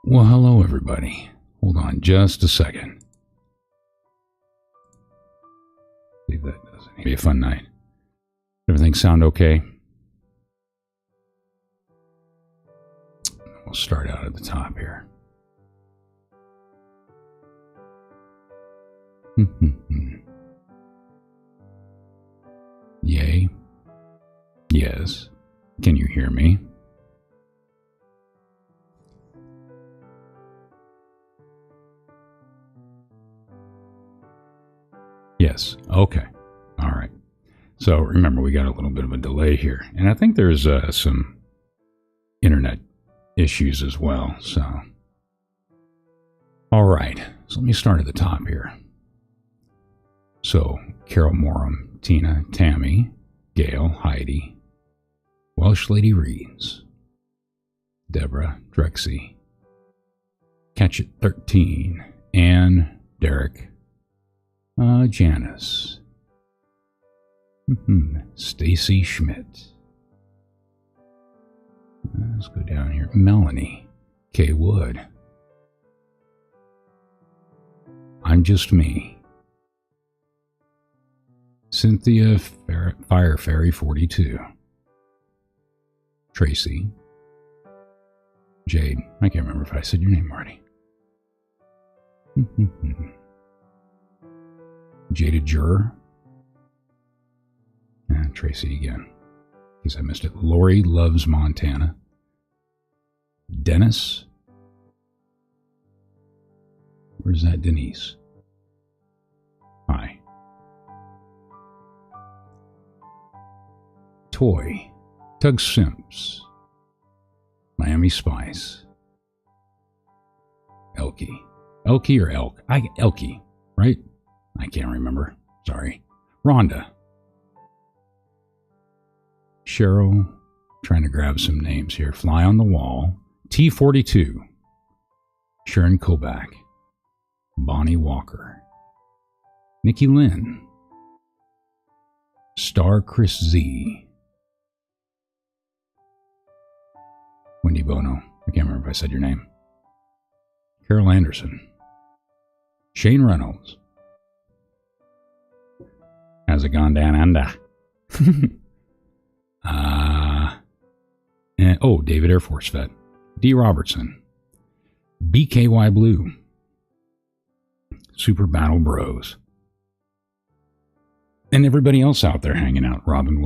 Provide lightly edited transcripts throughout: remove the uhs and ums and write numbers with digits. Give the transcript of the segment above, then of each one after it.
Well, hello, everybody. Hold on just a second. See if that does it. Be a fun night. Everything sound okay? We'll start out at the top here. Yay. Yes. Can you hear me? Yes. Okay. All right. So remember, we got a little bit of a delay here. And I think there's some internet issues as well. So, all right. So let me start at the top here. So, Carol Morum, Tina, Tammy, Gail, Heidi, Welsh Lady Reeds, Deborah, Drexy, Catch-It 13, Anne, Derek, Janice, Stacy Schmidt. Let's go down here. Melanie, Kay Wood. I'm Just Me. Cynthia Fire Fairy 42. Tracy. Jade. I can't remember if I said your name already. Jaded Juror. And Tracy again. In case I missed it. Lori Loves Montana. Dennis. Where's that Denise? Hi. Toy. Tug Simps. Miami Spice. Elkie. Elkie or Elk? Elkie, right? I can't remember. Sorry. Rhonda. Cheryl. Trying to grab some names here. Fly on the Wall. T42. Sharon Kobach. Bonnie Walker. Nikki Lynn. Star Chris Z. Wendy Bono. I can't remember if I said your name. Carol Anderson. Shane Reynolds. How's it gone down under? David Air Force Vet. D. Robertson. BKY Blue. Super Battle Bros. And everybody else out there hanging out. Robin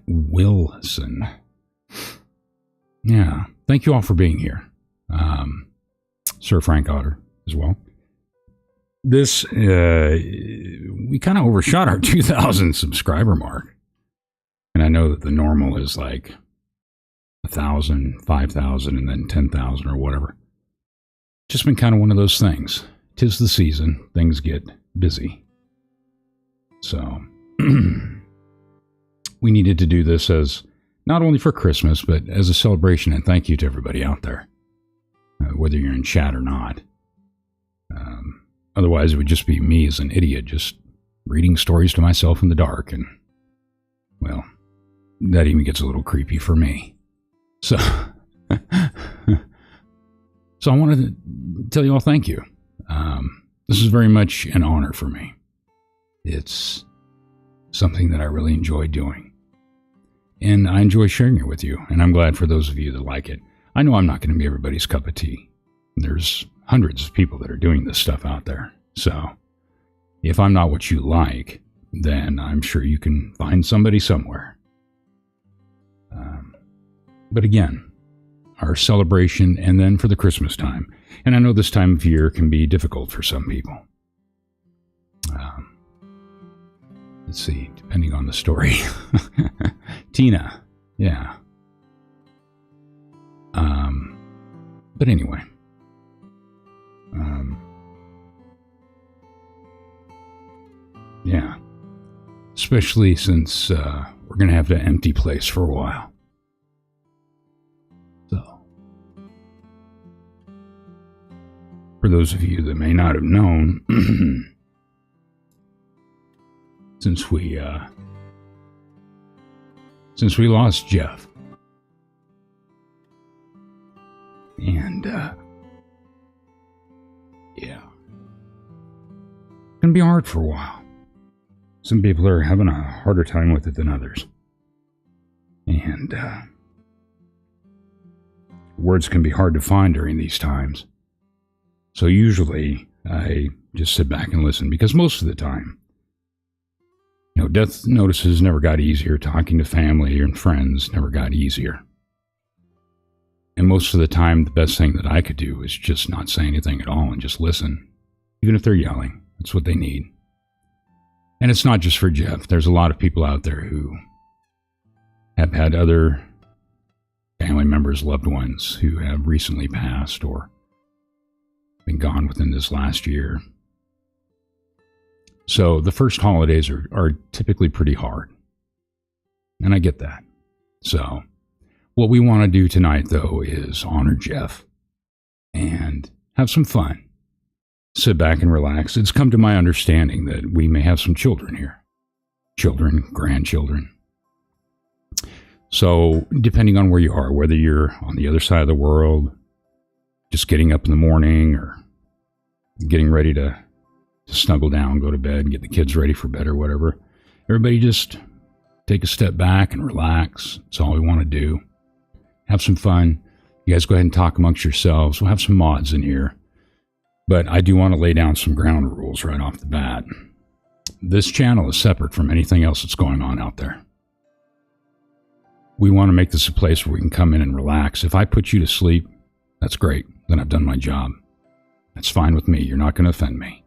Wilson. Yeah. Thank you all for being here. Sir Frank Otter as well. This, we kind of overshot our 2,000 subscriber mark. And I know that the normal is like 1,000, 5,000, and then 10,000 or whatever. Just been kind of one of those things. 'Tis the season. Things get busy. So, we needed to do this as not only for Christmas, but as a celebration, and thank you to everybody out there, whether you're in chat or not. Otherwise, it would just be me as an idiot, just reading stories to myself in the dark, and, well, that even gets a little creepy for me. So, so I wanted to tell you all thank you. This is very much an honor for me. It's something that I really enjoy doing. And I enjoy sharing it with you. And I'm glad for those of you that like it. I know I'm not going to be everybody's cup of tea. There's hundreds of people that are doing this stuff out there. So if I'm not what you like, then I'm sure you can find somebody somewhere. But again, our celebration and then for the Christmas time. And I know this time of year can be difficult for some people. Let's see, depending on the story. Tina, yeah. But anyway. Yeah. Especially since we're going to have an empty place for a while. So, for those of you that may not have known, since we lost Jeff, And, yeah. It's going to be hard for a while. Some people are having a harder time with it than others. And, words can be hard to find during these times. So usually I just sit back and listen, because most of the time, death notices never got easier. Talking to family and friends never got easier. And most of the time, the best thing that I could do is just not say anything at all and just listen. Even if they're yelling, that's what they need. And it's not just for Jeff. There's a lot of people out there who have had other family members, loved ones who have recently passed or been gone within this last year. So the first holidays are typically pretty hard. And I get that. So what we want to do tonight, though, is honor Jeff and have some fun. Sit back and relax. It's come to my understanding that we may have some children here. Children, grandchildren. So depending on where you are, whether you're on the other side of the world, just getting up in the morning or getting ready to snuggle down, go to bed, get the kids ready for bed or whatever, everybody just take a step back and relax. That's all we want to do. Have some fun. You guys go ahead and talk amongst yourselves. We'll have some mods in here. But I do want to lay down some ground rules right off the bat. This channel is separate from anything else that's going on out there. We want to make this a place where we can come in and relax. If I put you to sleep, that's great. Then I've done my job. That's fine with me. You're not going to offend me.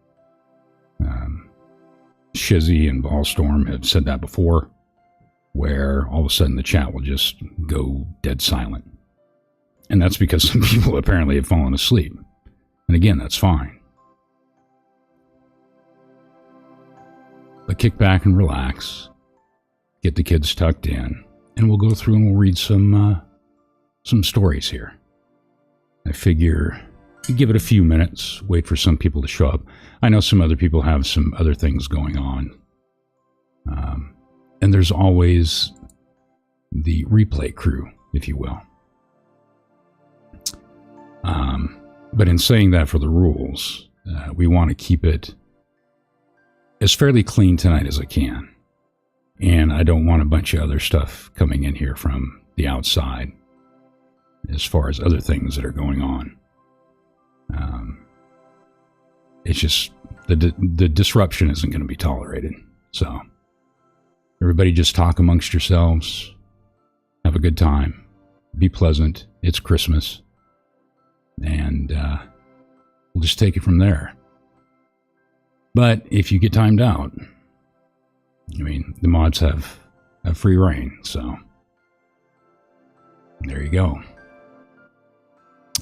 Shizzy and Ballstorm have said that before, where all of a sudden the chat will just go dead silent. And that's because some people apparently have fallen asleep. And again, that's fine. But kick back and relax. Get the kids tucked in. And we'll go through and we'll read some stories here. I figure you give it a few minutes, wait for some people to show up. I know some other people have some other things going on. And there's always the replay crew, if you will. But in saying that for the rules, we want to keep it as fairly clean tonight as I can. And I don't want a bunch of other stuff coming in here from the outside as far as other things that are going on. It's just the disruption isn't going to be tolerated. So everybody just talk amongst yourselves. Have a good time. Be pleasant. It's Christmas. And we'll just take it from there. But if you get timed out, I mean, the mods have free reign, so there you go.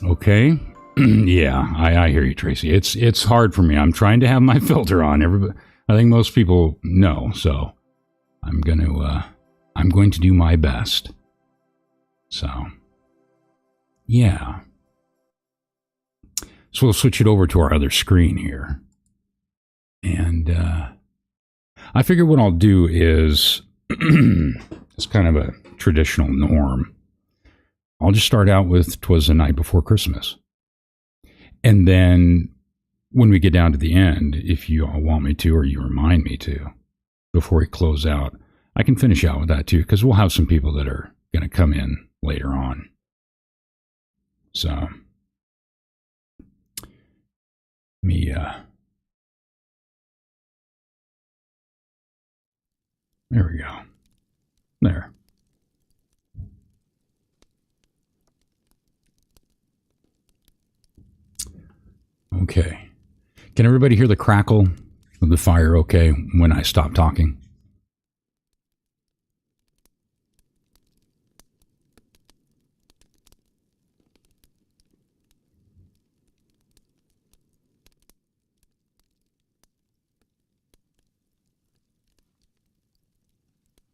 Okay. Yeah, I hear you, Tracy. It's hard for me. I'm trying to have my filter on. I think most people know, so I'm going to do my best. So, yeah. So we'll switch it over to our other screen here. And I figure what I'll do is, it's kind of a traditional norm. I'll just start out with 'Twas the Night Before Christmas. And then when we get down to the end, if you all want me to, or you remind me to, before we close out, I can finish out with that too, because we'll have some people that are going to come in later on. So, there we go. There. Okay. Can everybody hear the crackle of the fire okay when I stop talking?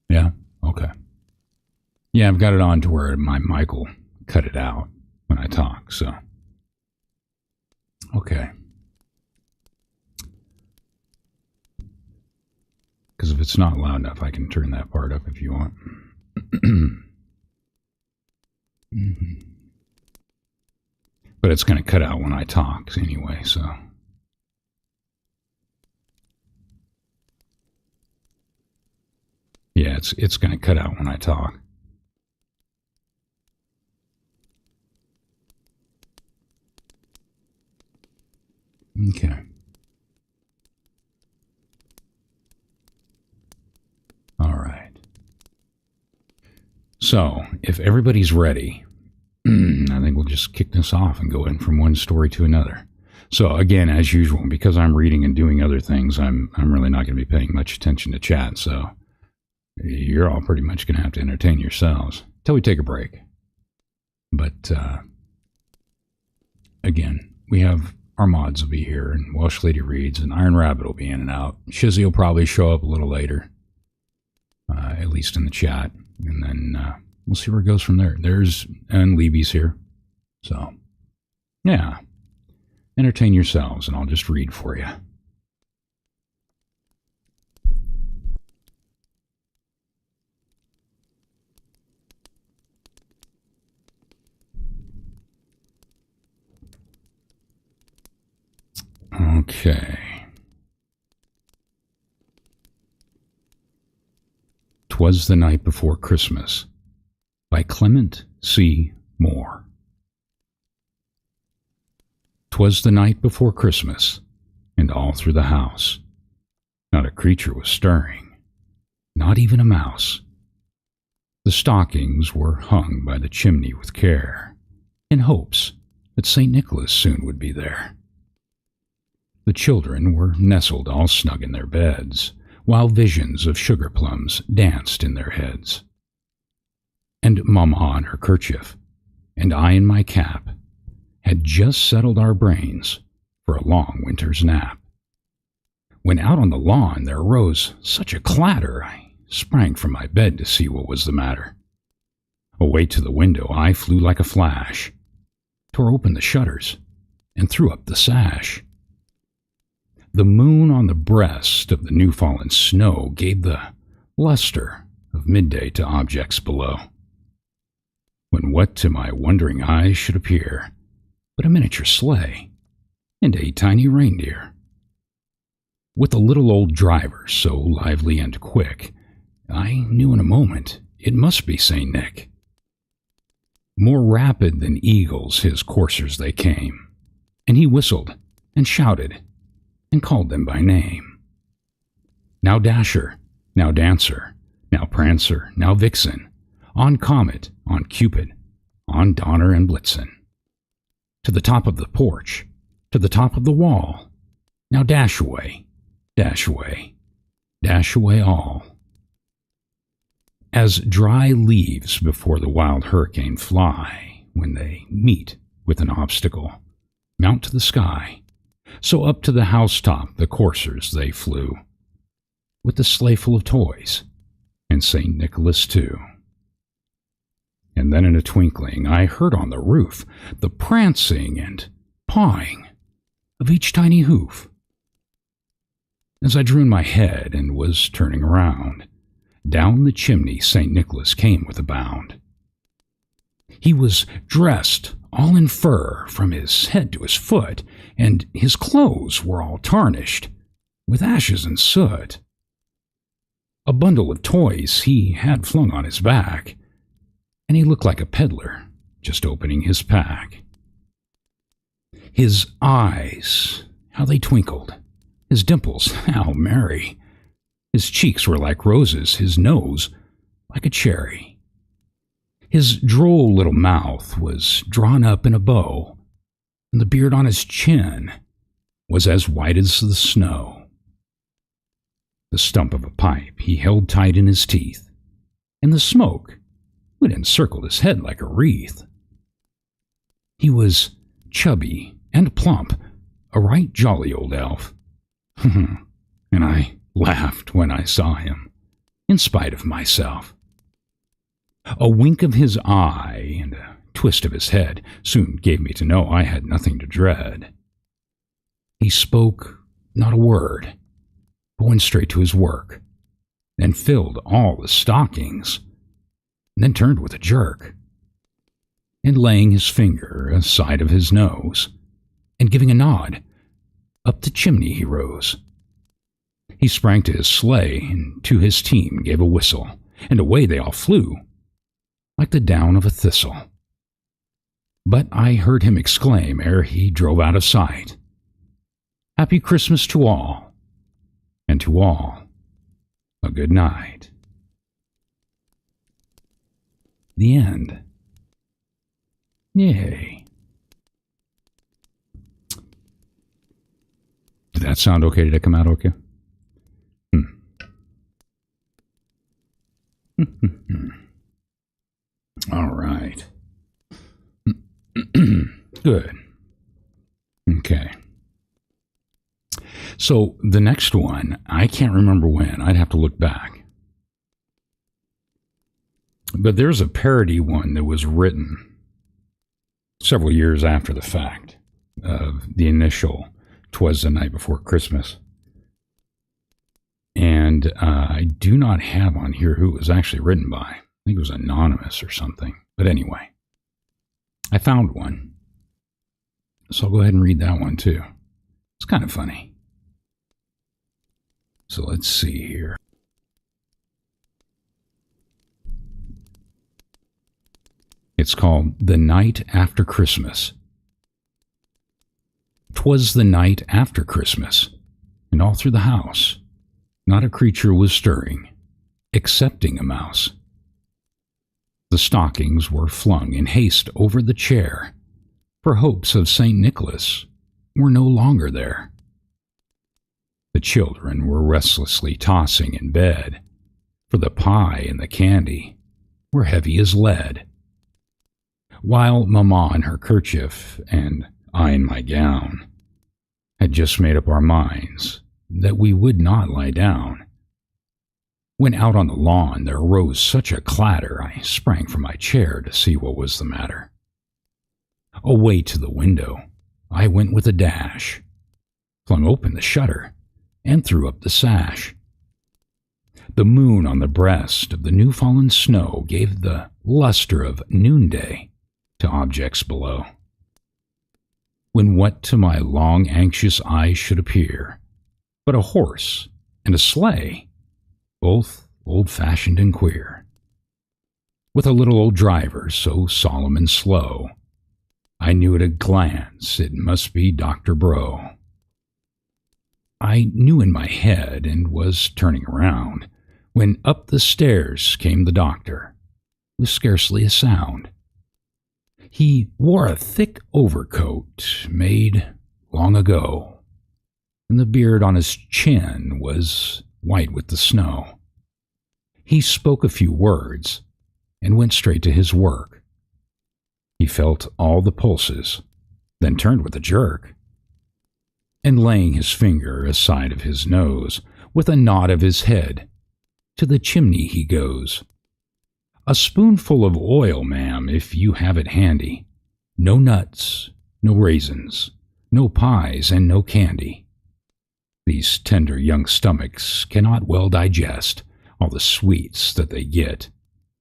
Yeah? Okay. Yeah, I've got it on to where my mic will cut it out when I talk, so. Okay. Because if it's not loud enough, I can turn that part up if you want. But it's going to cut out when I talk anyway, so. Yeah, it's going to cut out when I talk. Okay. All right. So, if everybody's ready, I think we'll just kick this off and go in from one story to another. So, again, as usual, because I'm reading and doing other things, I'm really not going to be paying much attention to chat. So, you're all pretty much going to have to entertain yourselves till we take a break. But, again, we have our mods will be here, and Welsh Lady Reads, and Iron Rabbit will be in and out. Shizzy will probably show up a little later, at least in the chat, and then we'll see where it goes from there. And Libby's here. So, yeah. Entertain yourselves, and I'll just read for you. Okay. 'Twas the Night Before Christmas by Clement C. Moore. 'Twas the night before Christmas, and all through the house not a creature was stirring, not even a mouse. The stockings were hung by the chimney with care, in hopes that St. Nicholas soon would be there. The children were nestled all snug in their beds, while visions of sugar plums danced in their heads. And Mamma in her kerchief, and I in my cap, had just settled our brains for a long winter's nap. When out on the lawn there arose such a clatter, I sprang from my bed to see what was the matter. Away to the window I flew like a flash, tore open the shutters, and threw up the sash. The moon on the breast of the new-fallen snow gave the luster of midday to objects below, when what to my wondering eyes should appear but a miniature sleigh and 8 tiny reindeer, with a little old driver so lively and quick, I knew in a moment it must be St. Nick. More rapid than eagles his coursers they came, and he whistled and shouted and called them by name. Now Dasher, now Dancer, now Prancer, now Vixen, on Comet, on Cupid, on Donner and Blitzen. To the top of the porch, to the top of the wall, now dash away, dash away, dash away all. As dry leaves before the wild hurricane fly, when they meet with an obstacle, mount to the sky, so up to the housetop the coursers they flew, with the sleigh full of toys, and St. Nicholas too. And then in a twinkling I heard on the roof the prancing and pawing of each tiny hoof. As I drew in my head and was turning around, down the chimney St. Nicholas came with a bound. He was dressed all in fur from his head to his foot, and his clothes were all tarnished with ashes and soot. A bundle of toys he had flung on his back, and he looked like a peddler just opening his pack. His eyes, how they twinkled, his dimples, how merry. His cheeks were like roses, his nose like a cherry. His droll little mouth was drawn up in a bow, and the beard on his chin was as white as the snow. The stump of a pipe he held tight in his teeth, and the smoke would encircle his head like a wreath. He was chubby and plump, a right jolly old elf. And I laughed when I saw him, in spite of myself. A wink of his eye and a twist of his head soon gave me to know I had nothing to dread. He spoke not a word, but went straight to his work, and filled all the stockings, and then turned with a jerk. and laying his finger aside of his nose, and giving a nod. Up the chimney he rose. He sprang to his sleigh, and to his team gave a whistle, and away they all flew, like the down of a thistle. But I heard him exclaim ere he drove out of sight, "Happy Christmas to all, and to all a good night." The end. Yay. Did that sound okay? Did it come out okay? All right. Good. Okay. So the next one, I can't remember when. I'd have to look back. But there's a parody one that was written several years after the fact of the initial "'Twas the Night Before Christmas." And I do not have on here who it was actually written by. I think it was anonymous or something. But anyway, I found one. So I'll go ahead and read that one too. It's kind of funny. So let's see here. It's called "The Night After Christmas." "'Twas the night after Christmas, and all through the house not a creature was stirring, excepting a mouse. The stockings were flung in haste over the chair, for hopes of St. Nicholas were no longer there. The children were restlessly tossing in bed, for the pie and the candy were heavy as lead, while Mamma in her kerchief and I in my gown had just made up our minds that we would not lie down. When out on the lawn there arose such a clatter, I sprang from my chair to see what was the matter. Away to the window I went with a dash, flung open the shutter, and threw up the sash. The moon on the breast of the new-fallen snow gave the luster of noonday to objects below, when what to my long anxious eyes should appear but a horse and a sleigh, both old-fashioned and queer, with a little old driver so solemn and slow, I knew at a glance it must be Dr. Bro. I knew in my head and was turning around, when up the stairs came the doctor, with scarcely a sound. He wore a thick overcoat made long ago, and the beard on his chin was white with the snow. He spoke a few words and went straight to his work. He felt all the pulses, then turned with a jerk, and laying his finger aside of his nose, with a nod of his head, to the chimney he goes. "A spoonful of oil, ma'am, if you have it handy. No nuts, no raisins, no pies, and no candy. These tender young stomachs cannot well digest all the sweets that they get.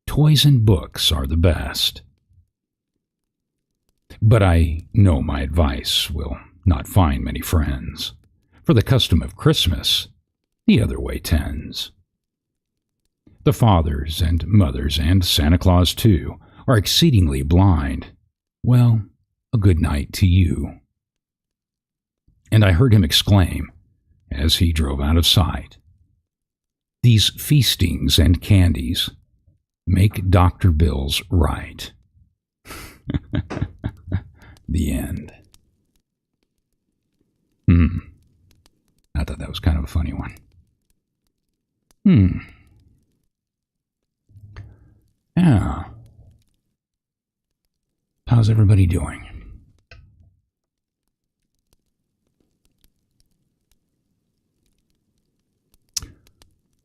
Toys and books are the best. But I know my advice will not find many friends, for the custom of Christmas the other way tends. The fathers and mothers and Santa Claus, too, are exceedingly blind. Well, a good night to you." And I heard him exclaim, as he drove out of sight, "These feastings and candies make Dr. Bill's right." The end. I thought that was kind of a funny one. Yeah. How's everybody doing?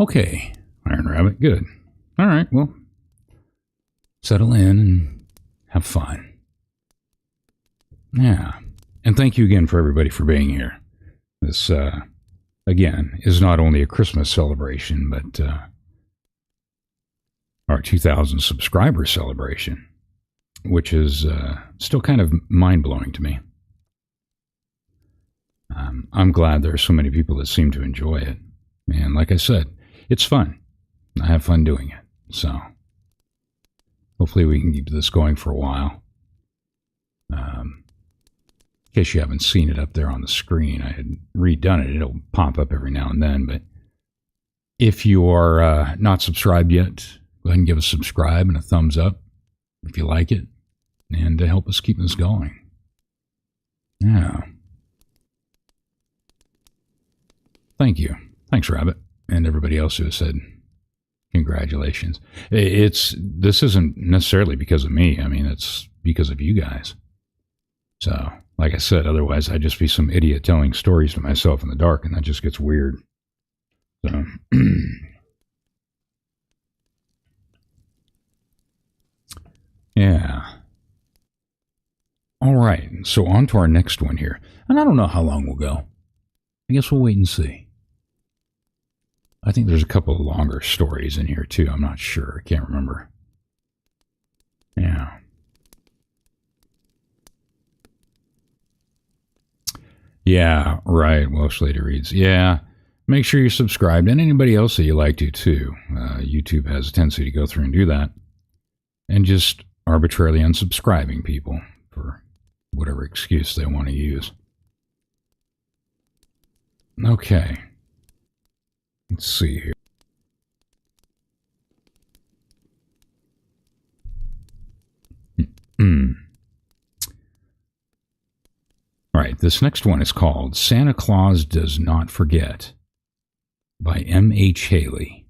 Okay, Iron Rabbit, good. All right, well, settle in and have fun. Yeah, and thank you again for everybody for being here. This, again, is not only a Christmas celebration, but our 2,000 subscriber celebration. which is still kind of mind-blowing to me. I'm glad there are so many people that seem to enjoy it. And like I said, it's fun. I have fun doing it. So hopefully we can keep this going for a while. In case you haven't seen it up there on the screen, I had redone it. It'll pop up every now and then. But if you are not subscribed yet, go ahead and give us a subscribe and a thumbs up if you like it, and to help us keep this going. Yeah. Thank you. Thanks, Rabbit, and everybody else who has said congratulations. This isn't necessarily because of me. I mean, it's because of you guys. So, like I said, otherwise I'd just be some idiot telling stories to myself in the dark, and that just gets weird. So, yeah. All right, so on to our next one here. And I don't know how long we'll go. I guess we'll wait and see. I think there's a couple of longer stories in here, too. I'm not sure. I can't remember. Yeah. Yeah, right. Welsh Lady reads. Yeah. Make sure you're subscribed, and anybody else that you like to, too. YouTube has a tendency to go through and do that. And just arbitrarily unsubscribing people for whatever excuse they want to use. Okay. Let's see here. All right, this next one is called Santa Claus Does Not Forget by M.H. Haley.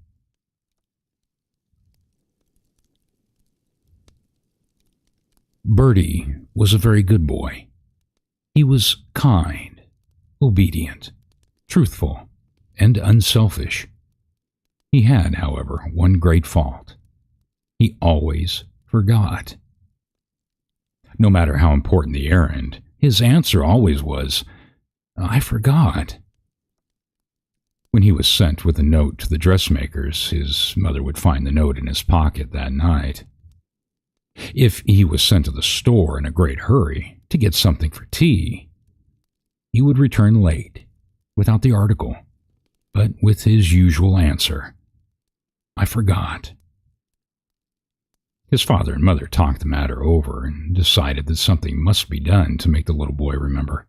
Bertie was a very good boy. He was kind, obedient, truthful, and unselfish. He had, however, one great fault. He always forgot. No matter how important the errand, his answer always was, "I forgot." When he was sent with a note to the dressmaker's, his mother would find the note in his pocket that night. If he was sent to the store in a great hurry to get something for tea, he would return late, without the article, but with his usual answer, "I forgot." His father and mother talked the matter over and decided that something must be done to make the little boy remember.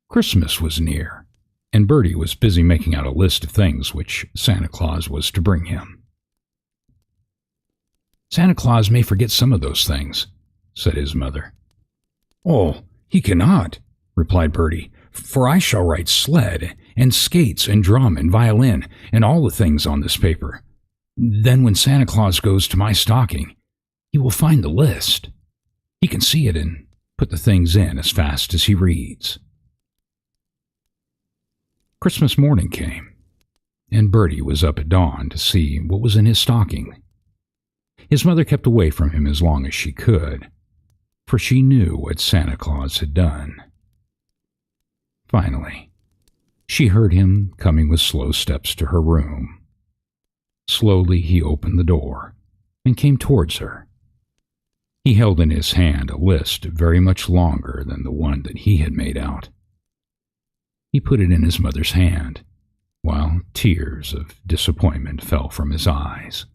Christmas was near, and Bertie was busy making out a list of things which Santa Claus was to bring him. "Santa Claus may forget some of those things," said his mother. "Oh, he cannot," replied Bertie, "for I shall write sled, and skates, and drum, and violin, and all the things on this paper. Then when Santa Claus goes to my stocking, he will find the list. He can see it and put the things in as fast as he reads." Christmas morning came, and Bertie was up at dawn to see what was in his stocking. His mother kept away from him as long as she could, for she knew what Santa Claus had done. Finally, she heard him coming with slow steps to her room. Slowly he opened the door and came towards her. He held in his hand a list very much longer than the one that he had made out. He put it in his mother's hand, while tears of disappointment fell from his eyes.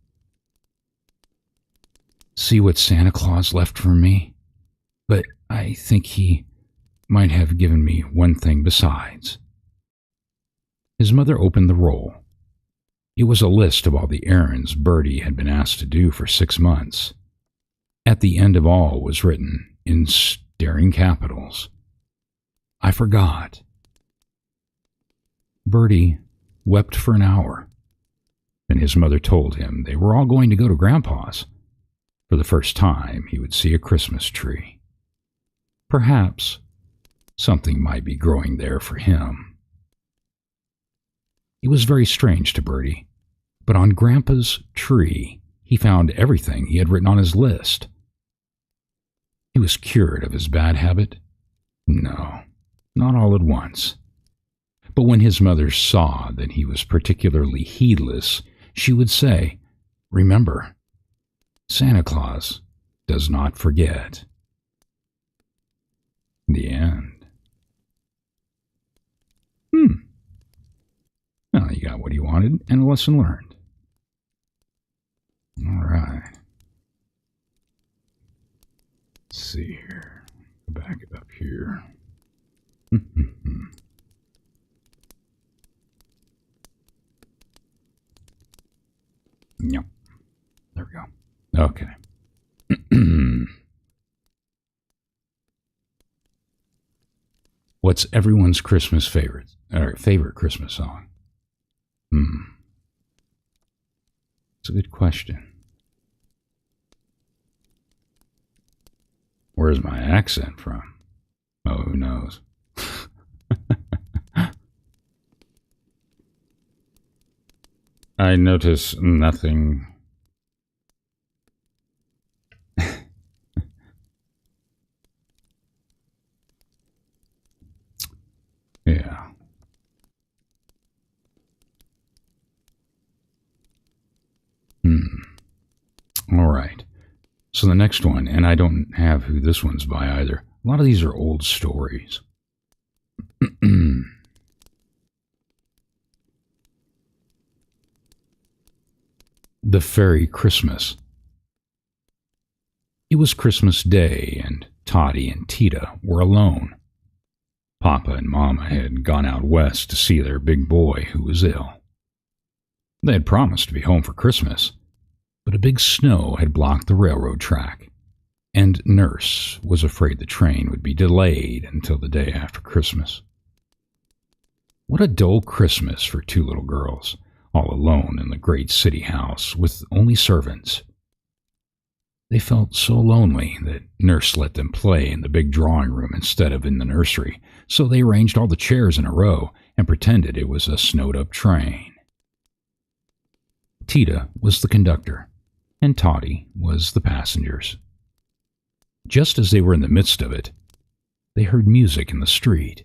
"See what Santa Claus left for me? But I think he might have given me one thing besides." His mother opened the roll. It was a list of all the errands Bertie had been asked to do for 6 months. At the end of all was written, in staring capitals, "I forgot." Bertie wept for an hour. Then his mother told him they were all going to go to Grandpa's. For the first time, he would see a Christmas tree. Perhaps something might be growing there for him. It was very strange to Bertie, but on Grandpa's tree he found everything he had written on his list. He was cured of his bad habit? No, not all at once. But when his mother saw that he was particularly heedless, she would say, "Remember, Santa Claus does not forget. The end. Well, you got what you wanted and a lesson learned. All right. Let's see here. Go back up here. Yep. There we go. Okay. What's everyone's Christmas favorite Christmas song? It's a good question. Where's my accent from? Oh, who knows? I notice nothing. Yeah. All right. So the next one, and I don't have who this one's by either. A lot of these are old stories. The Fairy Christmas. It was Christmas Day, and Toddy and Tita were alone. Papa and Mama had gone out west to see their big boy who was ill. They had promised to be home for Christmas, but a big snow had blocked the railroad track, and Nurse was afraid the train would be delayed until the day after Christmas. What a dull Christmas for two little girls, all alone in the great city house with only servants. They felt so lonely that Nurse let them play in the big drawing room instead of in the nursery, so they arranged all the chairs in a row and pretended it was a snowed-up train. Tita was the conductor, and Toddy was the passengers. Just as they were in the midst of it, they heard music in the street,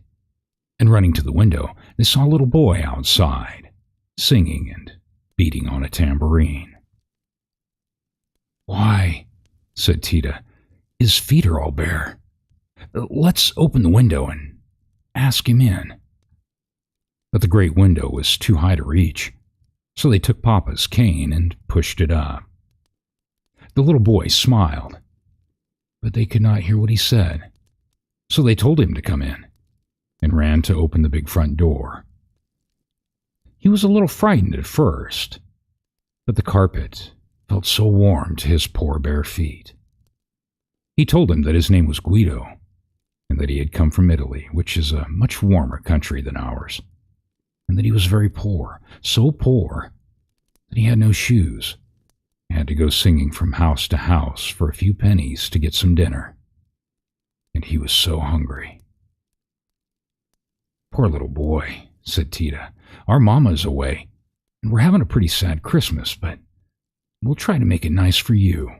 and running to the window, they saw a little boy outside, singing and beating on a tambourine. "Why," said Tita, "his feet are all bare. Let's open the window and ask him in." But the great window was too high to reach, so they took Papa's cane and pushed it up. The little boy smiled, but they could not hear what he said, so they told him to come in, and ran to open the big front door. He was a little frightened at first, but the carpet felt so warm to his poor bare feet. He told him that his name was Guido, and that he had come from Italy, which is a much warmer country than ours, and that he was very poor, so poor that he had no shoes, and had to go singing from house to house for a few pennies to get some dinner, and he was so hungry. "Poor little boy," said Tita. "Our mama's away, and we're having a pretty sad Christmas, but we'll try to make it nice for you."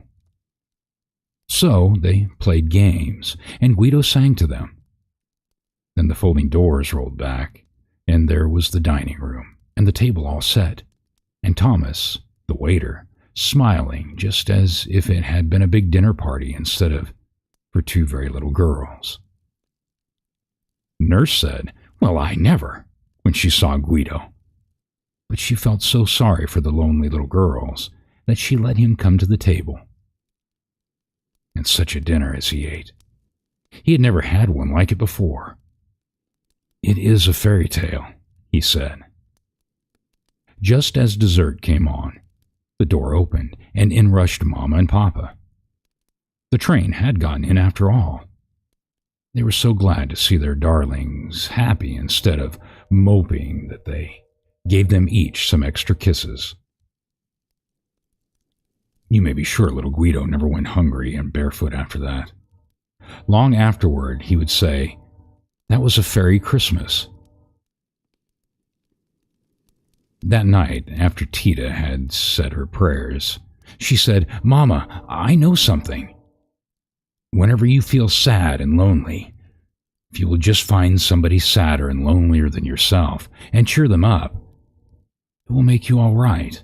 So they played games, and Guido sang to them. Then the folding doors rolled back, and there was the dining room, and the table all set, and Thomas, the waiter, smiling just as if it had been a big dinner party instead of for two very little girls. Nurse said, "Well, I never," when she saw Guido. But she felt so sorry for the lonely little girls that she let him come to the table. And such a dinner as he ate. He had never had one like it before. "It is a fairy tale," he said. Just as dessert came on, the door opened, and in rushed Mama and Papa. The train had gotten in after all. They were so glad to see their darlings happy instead of moping that they gave them each some extra kisses. You may be sure little Guido never went hungry and barefoot after that. Long afterward, he would say, "That was a fairy Christmas." That night, after Tita had said her prayers, she said, "Mama, I know something. Whenever you feel sad and lonely, if you will just find somebody sadder and lonelier than yourself and cheer them up, it will make you all right."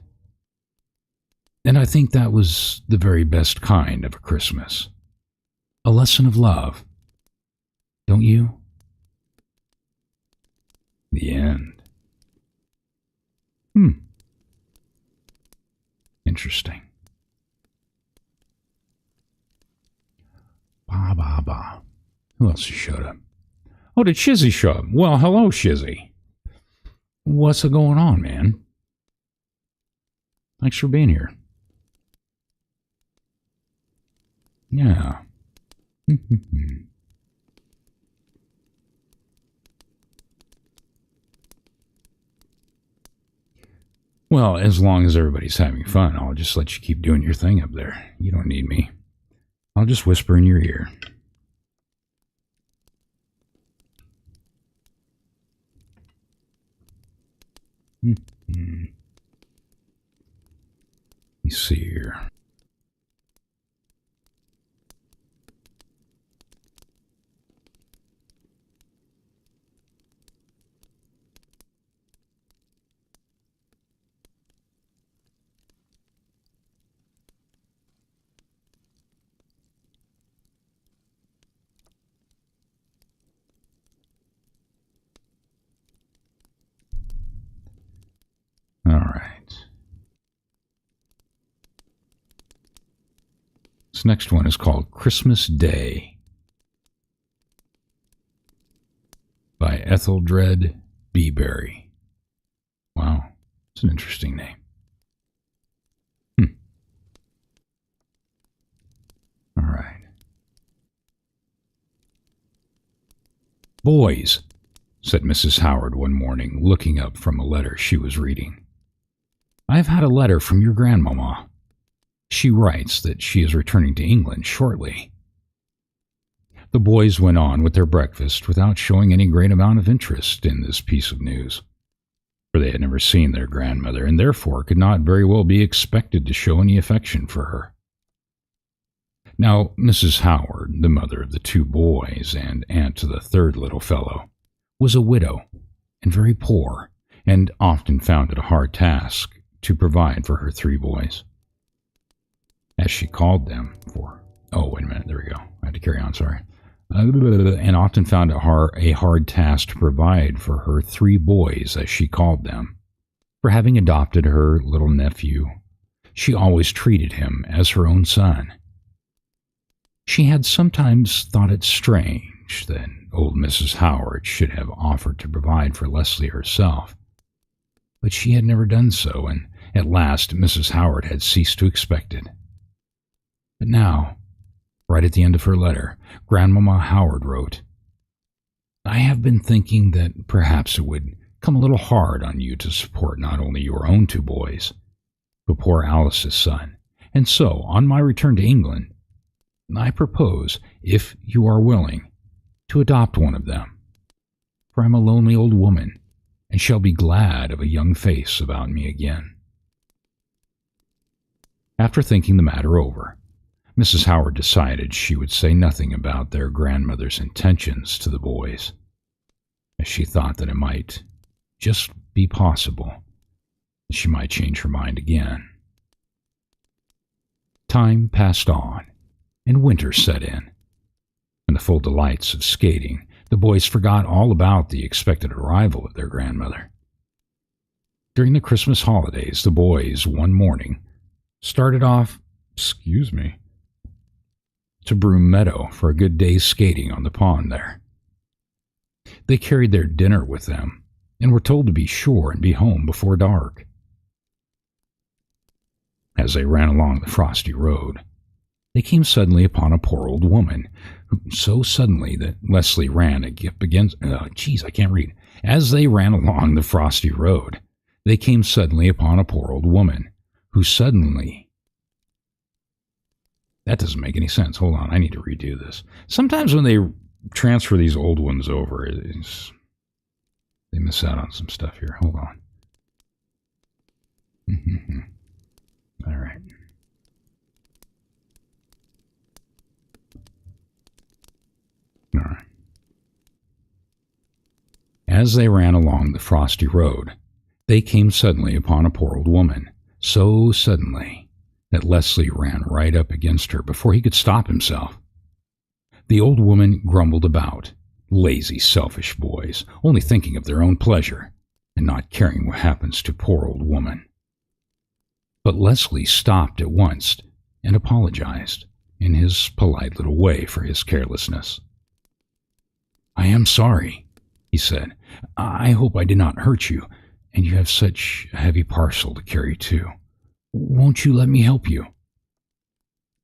And I think that was the very best kind of a Christmas. A lesson of love. Don't you? The end. Interesting. Ba. Who else showed up? Oh, did Shizzy show up? Well, hello, Shizzy. What's going on, man? Thanks for being here. Yeah. Well, as long as everybody's having fun, I'll just let you keep doing your thing up there. You don't need me. I'll just whisper in your ear. Let me see here. All right. This next one is called Christmas Day by Etheldred Beeberry. Wow, it's an interesting name. All right. Boys, said Mrs. Howard one morning, looking up from a letter she was reading. I have had a letter from your grandmamma. She writes that she is returning to England shortly. The boys went on with their breakfast without showing any great amount of interest in this piece of news, for they had never seen their grandmother and therefore could not very well be expected to show any affection for her. Now, Mrs. Howard, the mother of the two boys and aunt to the third little fellow, was a widow and very poor, and often found it a hard task to provide for her three boys, as she called them, there we go. I had to carry on, sorry. And often found it a hard task to provide for her three boys, as she called them. For having adopted her little nephew, she always treated him as her own son. She had sometimes thought it strange that old Mrs. Howard should have offered to provide for Leslie herself, but she had never done so, and at last Mrs. Howard had ceased to expect it. But now, right at the end of her letter, Grandmama Howard wrote, I have been thinking that perhaps it would come a little hard on you to support not only your own two boys, but poor Alice's son, and so, on my return to England, I propose, if you are willing, to adopt one of them, for I am a lonely old woman, and shall be glad of a young face about me again. After thinking the matter over, Mrs. Howard decided she would say nothing about their grandmother's intentions to the boys, as she thought that it might just be possible that she might change her mind again. Time passed on, and winter set in. In the full delights of skating, the boys forgot all about the expected arrival of their grandmother. During the Christmas holidays, the boys, one morning, started off, to Broom Meadow for a good day's skating on the pond there. They carried their dinner with them and were told to be sure and be home before dark. As they ran along the frosty road, they came suddenly upon a poor old woman, who so suddenly that Leslie ran against. As they ran along the frosty road, they came suddenly upon a poor old woman, who suddenly. That doesn't make any sense. Hold on, I need to redo this. Sometimes when they transfer these old ones over, they miss out on some stuff here. Hold on. All right. All right. As they ran along the frosty road, they came suddenly upon a poor old woman, so suddenly that Leslie ran right up against her before he could stop himself. The old woman grumbled about. Lazy, selfish boys, only thinking of their own pleasure and not caring what happens to poor old woman. But Leslie stopped at once and apologized in his polite little way for his carelessness. "I am sorry," he said. "I hope I did not hurt you, and you have such a heavy parcel to carry too. Won't you let me help you?"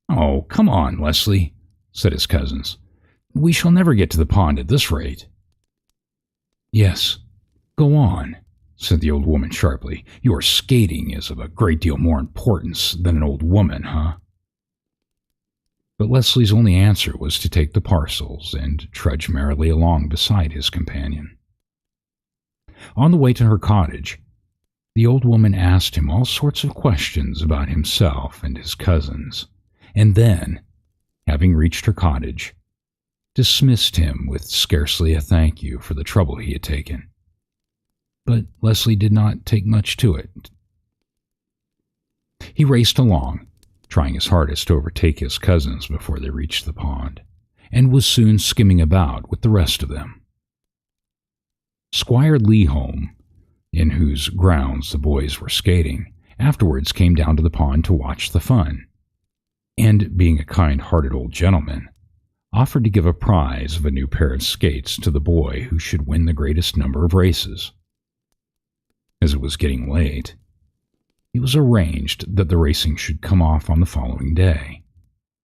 "Oh, come on, Leslie," said his cousins. "We shall never get to the pond at this rate." "Yes, go on," said the old woman sharply. "Your skating is of a great deal more importance than an old woman, huh?" But Leslie's only answer was to take the parcels and trudge merrily along beside his companion. On the way to her cottage, the old woman asked him all sorts of questions about himself and his cousins, and then, having reached her cottage, dismissed him with scarcely a thank you for the trouble he had taken. But Leslie did not take much to it. He raced along, trying his hardest to overtake his cousins before they reached the pond, and was soon skimming about with the rest of them. Squire Leholm, in whose grounds the boys were skating, afterwards came down to the pond to watch the fun, and, being a kind-hearted old gentleman, offered to give a prize of a new pair of skates to the boy who should win the greatest number of races. As it was getting late, it was arranged that the racing should come off on the following day,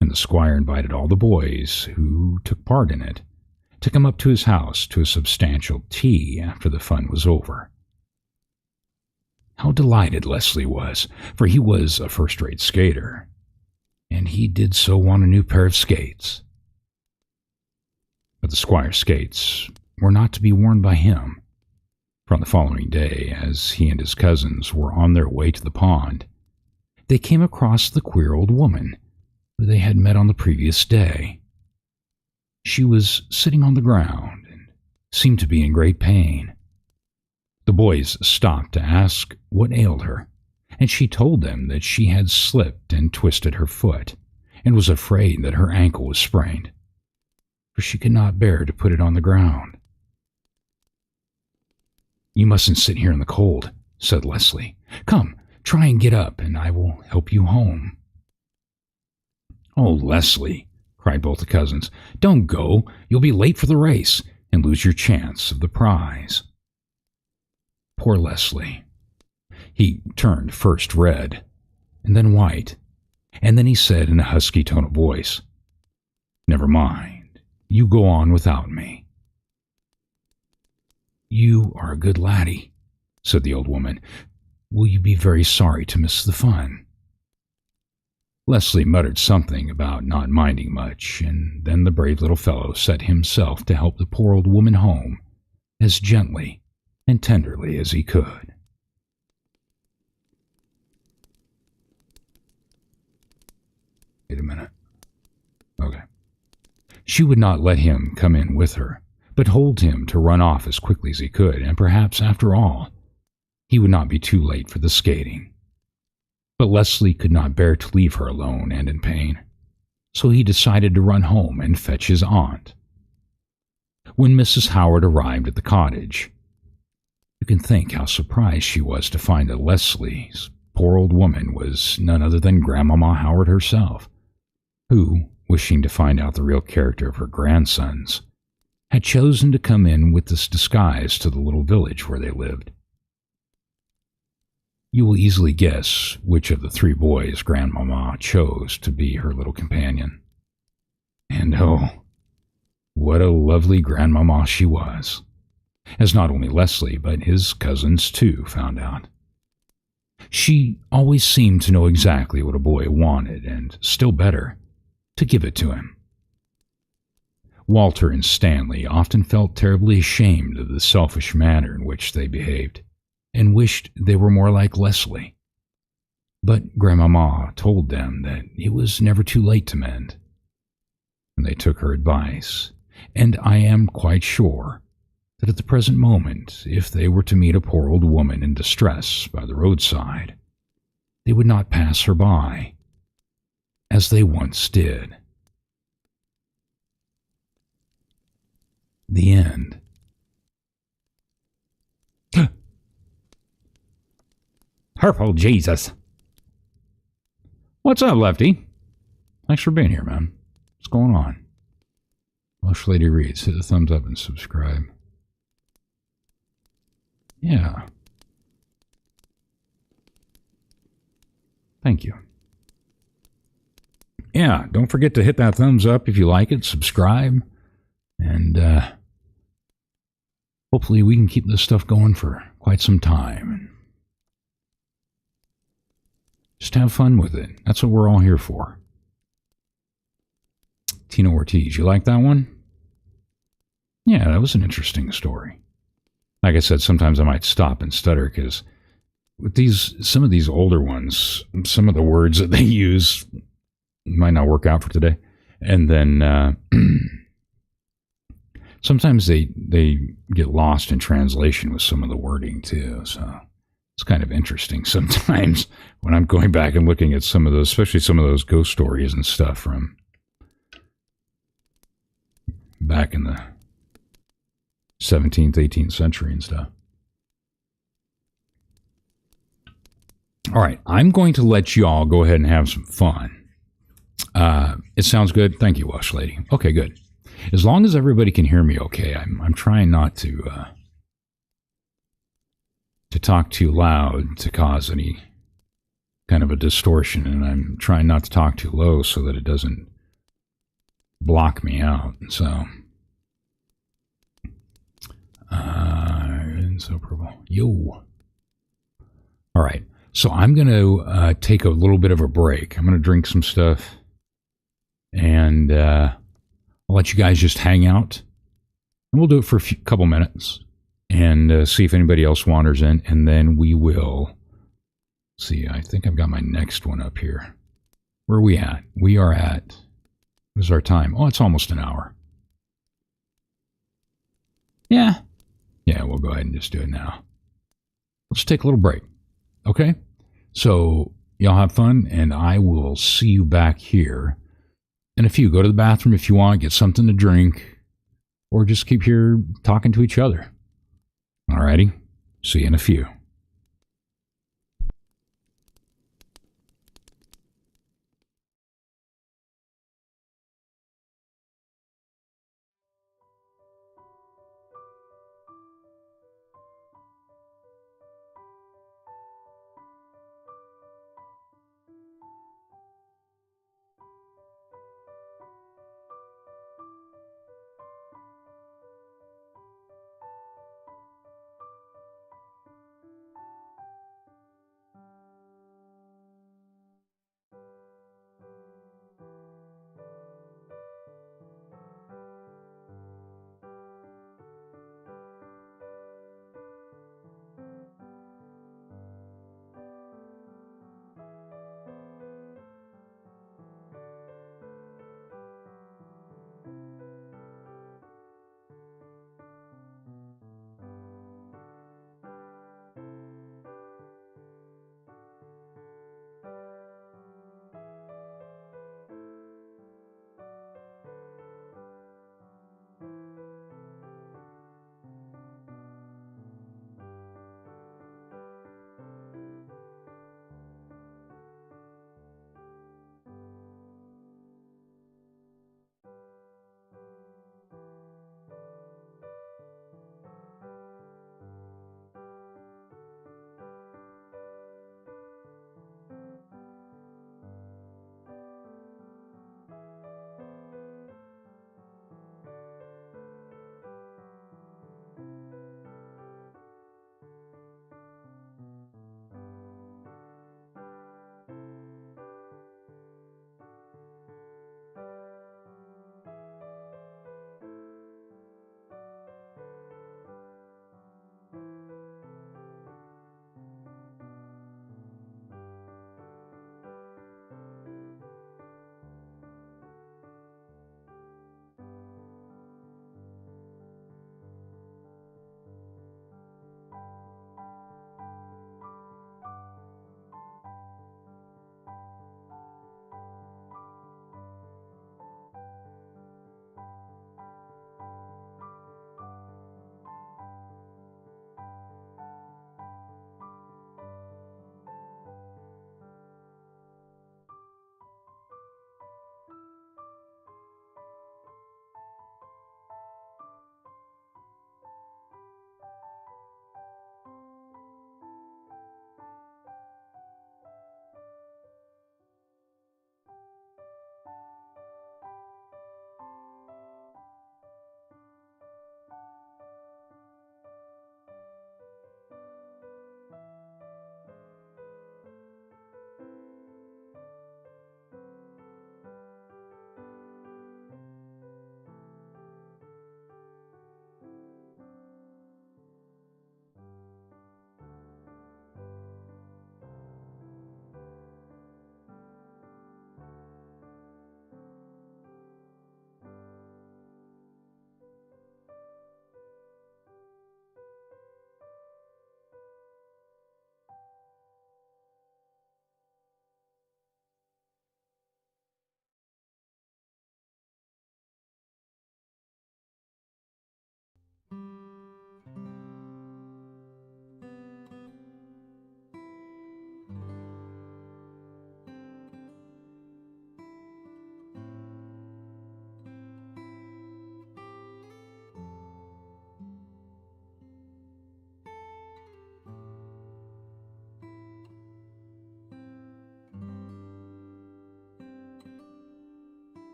and the squire invited all the boys who took part in it to come up to his house to a substantial tea after the fun was over. How delighted Leslie was, for he was a first-rate skater, and he did so want a new pair of skates. But the squire's skates were not to be worn by him. For on the following day, as he and his cousins were on their way to the pond, they came across the queer old woman who they had met on the previous day. She was sitting on the ground and seemed to be in great pain. The boys stopped to ask what ailed her, and she told them that she had slipped and twisted her foot, and was afraid that her ankle was sprained, for she could not bear to put it on the ground. "You mustn't sit here in the cold," said Leslie. "Come, try and get up, and I will help you home." "Oh, Leslie," cried both the cousins, "don't go. You'll be late for the race, and lose your chance of the prize." Poor Leslie. He turned first red, and then white, and then he said in a husky tone of voice, "Never mind. You go on without me." "You are a good laddie," said the old woman. "Will you be very sorry to miss the fun?" Leslie muttered something about not minding much, and then the brave little fellow set himself to help the poor old woman home as gently and tenderly as he could. Wait a minute. Okay. She would not let him come in with her, but told him to run off as quickly as he could, and perhaps, after all, he would not be too late for the skating. But Leslie could not bear to leave her alone and in pain, so he decided to run home and fetch his aunt. When Mrs. Howard arrived at the cottage, you can think how surprised she was to find that Leslie's poor old woman was none other than Grandmama Howard herself, who, wishing to find out the real character of her grandsons, had chosen to come in with this disguise to the little village where they lived. You will easily guess which of the three boys Grandmama chose to be her little companion. And oh, what a lovely Grandmama she was, as not only Leslie but his cousins too found out. She always seemed to know exactly what a boy wanted, and still better, to give it to him. Walter and Stanley often felt terribly ashamed of the selfish manner in which they behaved, and wished they were more like Leslie. But Grandmama told them that it was never too late to mend, and they took her advice, and I am quite sure that at the present moment, if they were to meet a poor old woman in distress by the roadside, they would not pass her by as they once did. The end. Purple Jesus. What's up, Lefty? Thanks for being here, man. What's going on? Lush Lady Reads. Hit the thumbs up and subscribe. Yeah. Thank you. Yeah, don't forget to hit that thumbs up if you like it, subscribe, and hopefully we can keep this stuff going for quite some time. Just have fun with it. That's what we're all here for. Tina Ortiz, you like that one? Yeah, that was an interesting story. Like I said, sometimes I might stop and stutter because with some of these older ones, some of the words that they use might not work out for today. And then sometimes they get lost in translation with some of the wording too. So it's kind of interesting sometimes when I'm going back and looking at some of those, especially some of those ghost stories and stuff from back in the 17th, 18th century and stuff. All right, I'm going to let you all go ahead and have some fun. It sounds good. Thank you, Wash Lady. Okay, good. As long as everybody can hear me okay, I'm trying not to talk too loud to cause any kind of a distortion, and I'm trying not to talk too low so that it doesn't block me out. So, so purple. Yo. All right. So I'm going to take a little bit of a break. I'm going to drink some stuff, and I'll let you guys just hang out, and we'll do it for a couple minutes and see if anybody else wanders in, and then we will see. I think I've got my next one up here. Where are we at? We are at, what is our time? Oh, it's almost an hour. Yeah, we'll go ahead and just do it now. Let's take a little break. Okay? So, y'all have fun, and I will see you back here in a few. Go to the bathroom if you want, get something to drink, or just keep here talking to each other. Alrighty? See you in a few.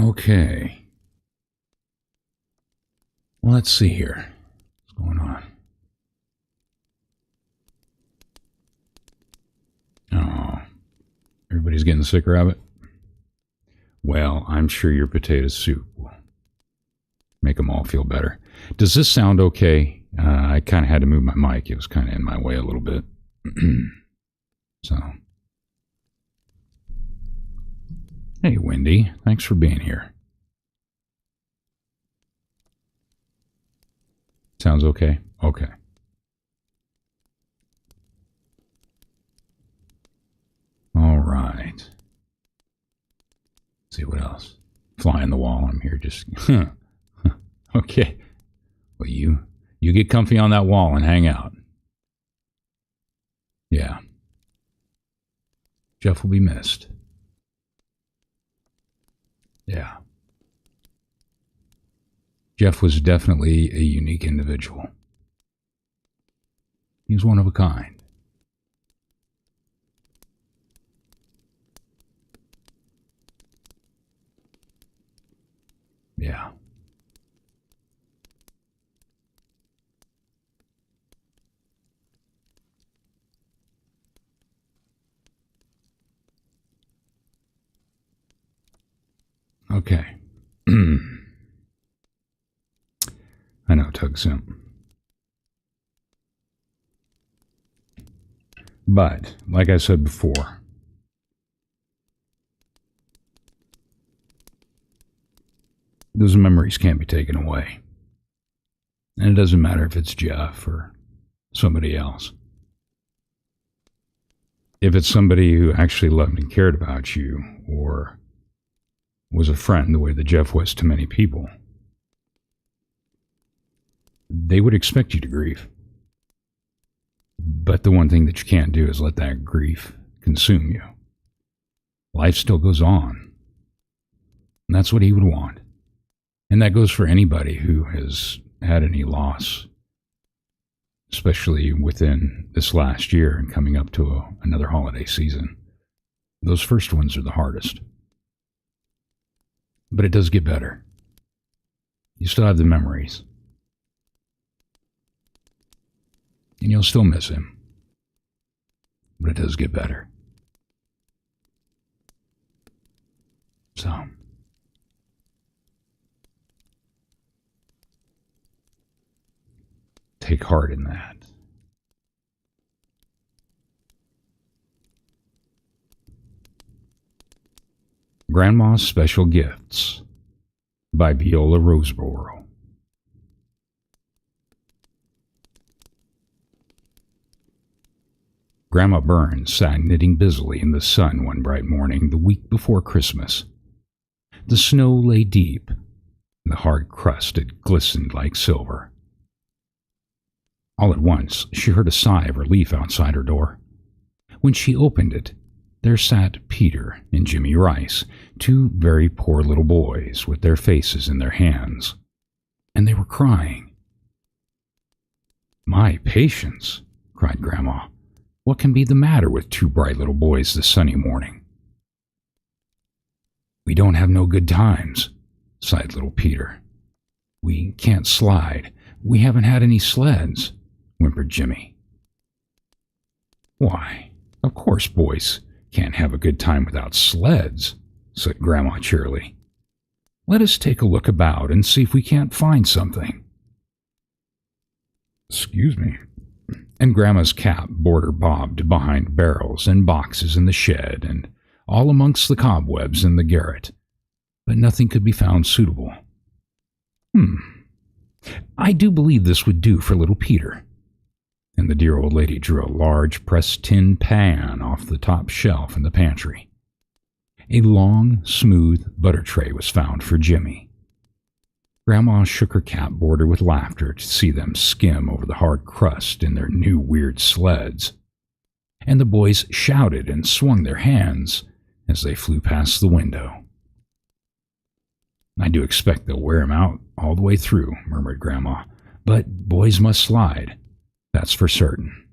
Okay. Well, let's see here. What's going on? Oh, everybody's getting sicker of it? Well, I'm sure your potato soup will make them all feel better. Does this sound okay? I kind of had to move my mic. It was kind of in my way a little bit. So. Hey, Wendy. Thanks for being here. Sounds okay? Okay. All right. Let's see what else. Fly on the wall. I'm here just... Okay. Well, you get comfy on that wall and hang out. Yeah. Jeff will be missed. Yeah. Jeff was definitely a unique individual. He was one of a kind. Yeah. Okay. I know, Tug Simp. But, like I said before, those memories can't be taken away. And it doesn't matter if it's Jeff or somebody else. If it's somebody who actually loved and cared about you, or was a friend the way that Jeff was to many people, they would expect you to grieve. But the one thing that you can't do is let that grief consume you. Life still goes on. And that's what he would want. And that goes for anybody who has had any loss, especially within this last year and coming up to another holiday season. Those first ones are the hardest. But it does get better. You still have the memories. And you'll still miss him. But it does get better. So. Take heart in that. Grandma's Special Gifts by Viola Roseborough. Grandma Burns sat knitting busily in the sun one bright morning the week before Christmas. The snow lay deep, and the hard crust had glistened like silver. All at once, she heard a sigh of relief outside her door. When she opened it, there sat Peter and Jimmy Rice, two very poor little boys with their faces in their hands, and they were crying. "My patience!" cried Grandma. "What can be the matter with two bright little boys this sunny morning?" "We don't have no good times," sighed little Peter. "We can't slide. We haven't had any sleds," whimpered Jimmy. "Why, of course boys can't have a good time without sleds," said Grandma cheerily. "Let us take a look about and see if we can't find something." "Excuse me." And Grandma's cap border bobbed behind barrels and boxes in the shed and all amongst the cobwebs in the garret, but nothing could be found suitable. "I do believe this would do for little Peter." And the dear old lady drew a large pressed tin pan off the top shelf in the pantry. A long, smooth butter tray was found for Jimmy. Grandma shook her cap border with laughter to see them skim over the hard crust in their new weird sleds. And the boys shouted and swung their hands as they flew past the window. "I do expect they'll wear 'em out all the way through," murmured Grandma. "But boys must slide. That's for certain."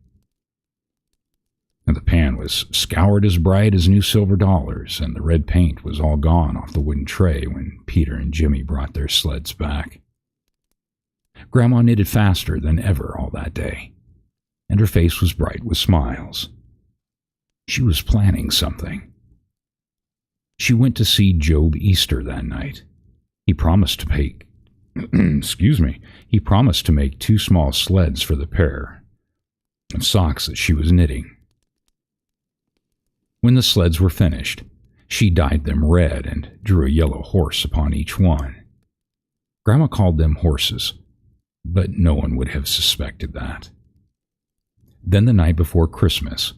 And the pan was scoured as bright as new silver dollars, and the red paint was all gone off the wooden tray when Peter and Jimmy brought their sleds back. Grandma knitted faster than ever all that day, and her face was bright with smiles. She was planning something. She went to see Job Easter that night. He promised to make, he promised to make 2 small sleds for the pair of socks that she was knitting. When the sleds were finished, she dyed them red and drew a yellow horse upon each one. Grandma called them horses, but no one would have suspected that. Then the night before Christmas,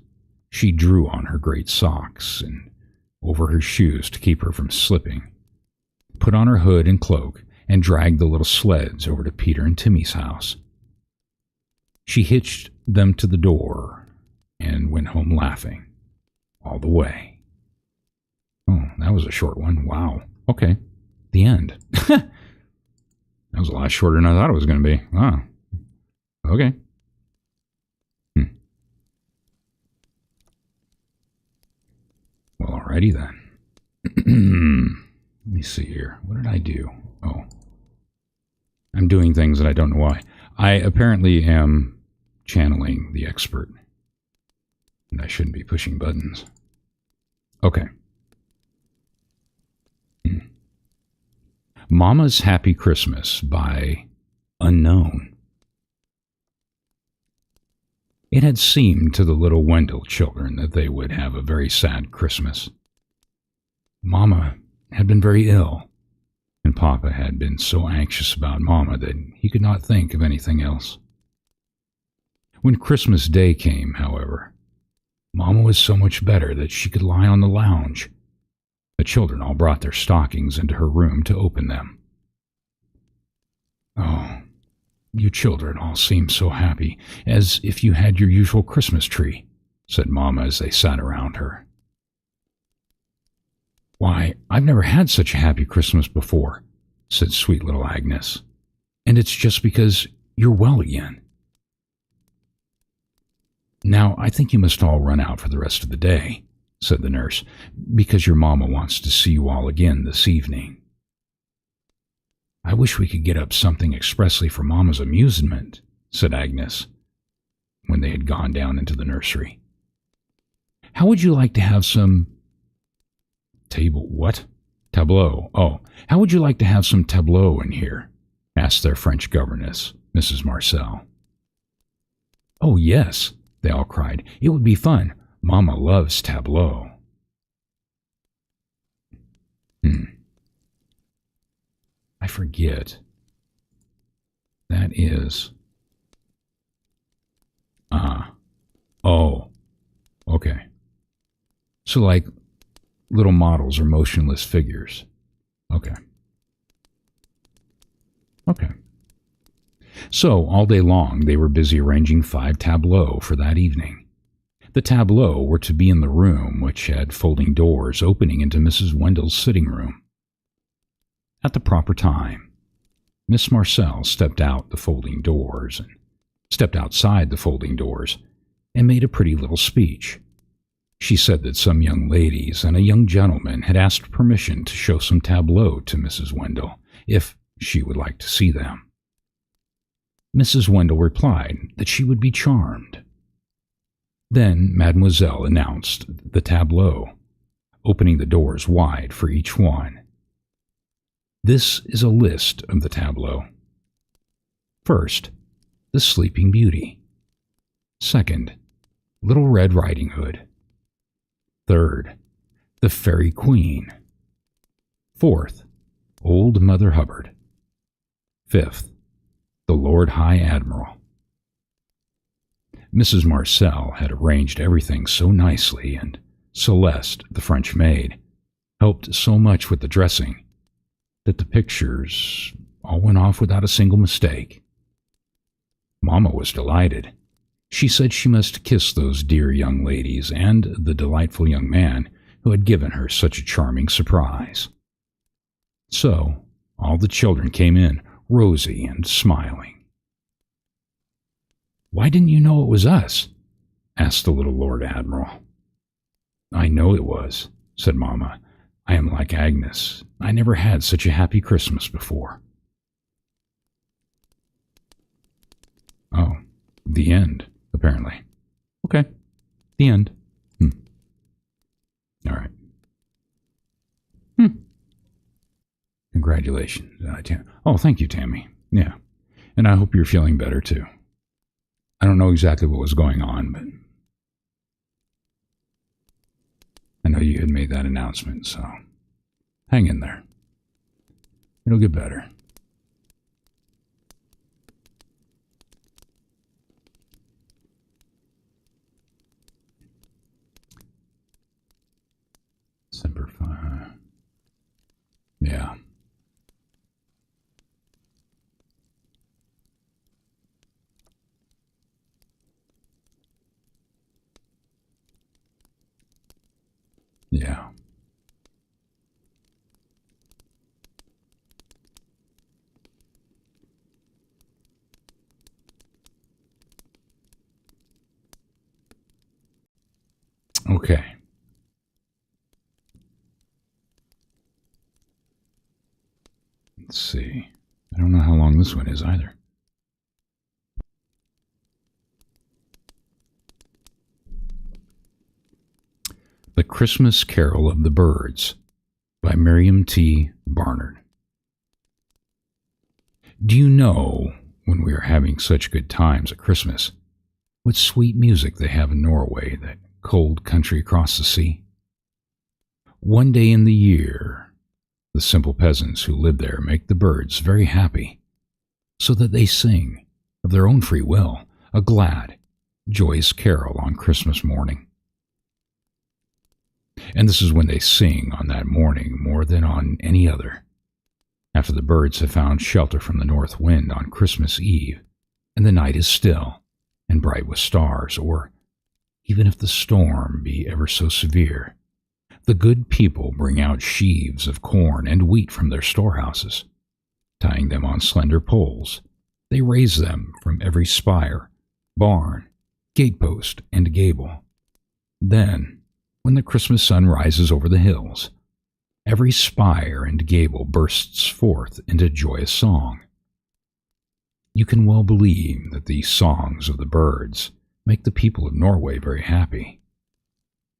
she drew on her great socks and over her shoes to keep her from slipping, put on her hood and cloak, and dragged the little sleds over to Peter and Timmy's house. She hitched them to the door and went home laughing all the way. Oh, that was a short one. Wow. Okay. The end. That was a lot shorter than I thought it was going to be. Wow. Okay. Well, alrighty then. Let me see here. What did I do? Oh. I'm doing things that I don't know why. I apparently am channeling the expert. And I shouldn't be pushing buttons. Okay. Mama's Happy Christmas by Unknown. It had seemed to the little Wendell children that they would have a very sad Christmas. Mama had been very ill, and Papa had been so anxious about Mama that he could not think of anything else. When Christmas Day came, however, Mama was so much better that she could lie on the lounge. The children all brought their stockings into her room to open them. Oh, you children all seem so happy, as if you had your usual Christmas tree, said Mama as they sat around her. Why, I've never had such a happy Christmas before, said sweet little Agnes, and it's just because you're well again. Now, I think you must all run out for the rest of the day, said the nurse, because your Mama wants to see you all again this evening. I wish we could get up something expressly for Mama's amusement, said Agnes, when they had gone down into the nursery. How would you like to have some tableau? Oh, how would you like to have some tableau in here? Asked their French governess, Mrs. Marcel. Oh, yes, they all cried. It would be fun. Mama loves tableau. I forget. That is... Oh. Okay. So like little models or motionless figures. Okay. Okay. So all day long they were busy arranging 5 tableaux for that evening. The tableaux were to be in the room which had folding doors opening into Mrs. Wendell's sitting room. At the proper time, Miss Marcel stepped outside the folding doors and made a pretty little speech. She said that some young ladies and a young gentleman had asked permission to show some tableaux to Mrs. Wendell, if she would like to see them. Mrs. Wendell replied that she would be charmed. Then Mademoiselle announced the tableau, opening the doors wide for each one. This is a list of the tableau. First, the Sleeping Beauty. Second, Little Red Riding Hood. Third, the Fairy Queen. Fourth, Old Mother Hubbard. Fifth, the Lord High Admiral. Mrs. Marcel had arranged everything so nicely, and Celeste, the French maid, helped so much with the dressing, that the pictures all went off without a single mistake. Mama was delighted. She said she must kiss those dear young ladies and the delightful young man who had given her such a charming surprise. So all the children came in, rosy and smiling. "Why didn't you know it was us?" asked the little Lord Admiral. I know it was, said Mamma. I am like Agnes. I never had such a happy Christmas before. Oh, the end, apparently. Okay, the end. All right. Congratulations, Oh, thank you, Tammy. Yeah, and I hope you're feeling better, too. I don't know exactly what was going on, but I know you had made that announcement, so hang in there. It'll get better. December 5. Yeah. Yeah. Okay. Let's see. I don't know how long this one is either. The Christmas Carol of the Birds by Miriam T. Barnard. Do you know, when we are having such good times at Christmas, what sweet music they have in Norway, that cold country across the sea? One day in the year, the simple peasants who live there make the birds very happy, so that they sing, of their own free will, a glad, joyous carol on Christmas morning. And this is when they sing on that morning more than on any other, after the birds have found shelter from the north wind on Christmas Eve, and the night is still and bright with stars, or even if the storm be ever so severe, the good people bring out sheaves of corn and wheat from their storehouses. Tying them on slender poles, they raise them from every spire, barn, gatepost, and gable. Then, when the Christmas sun rises over the hills, every spire and gable bursts forth into joyous song. You can well believe that these songs of the birds make the people of Norway very happy.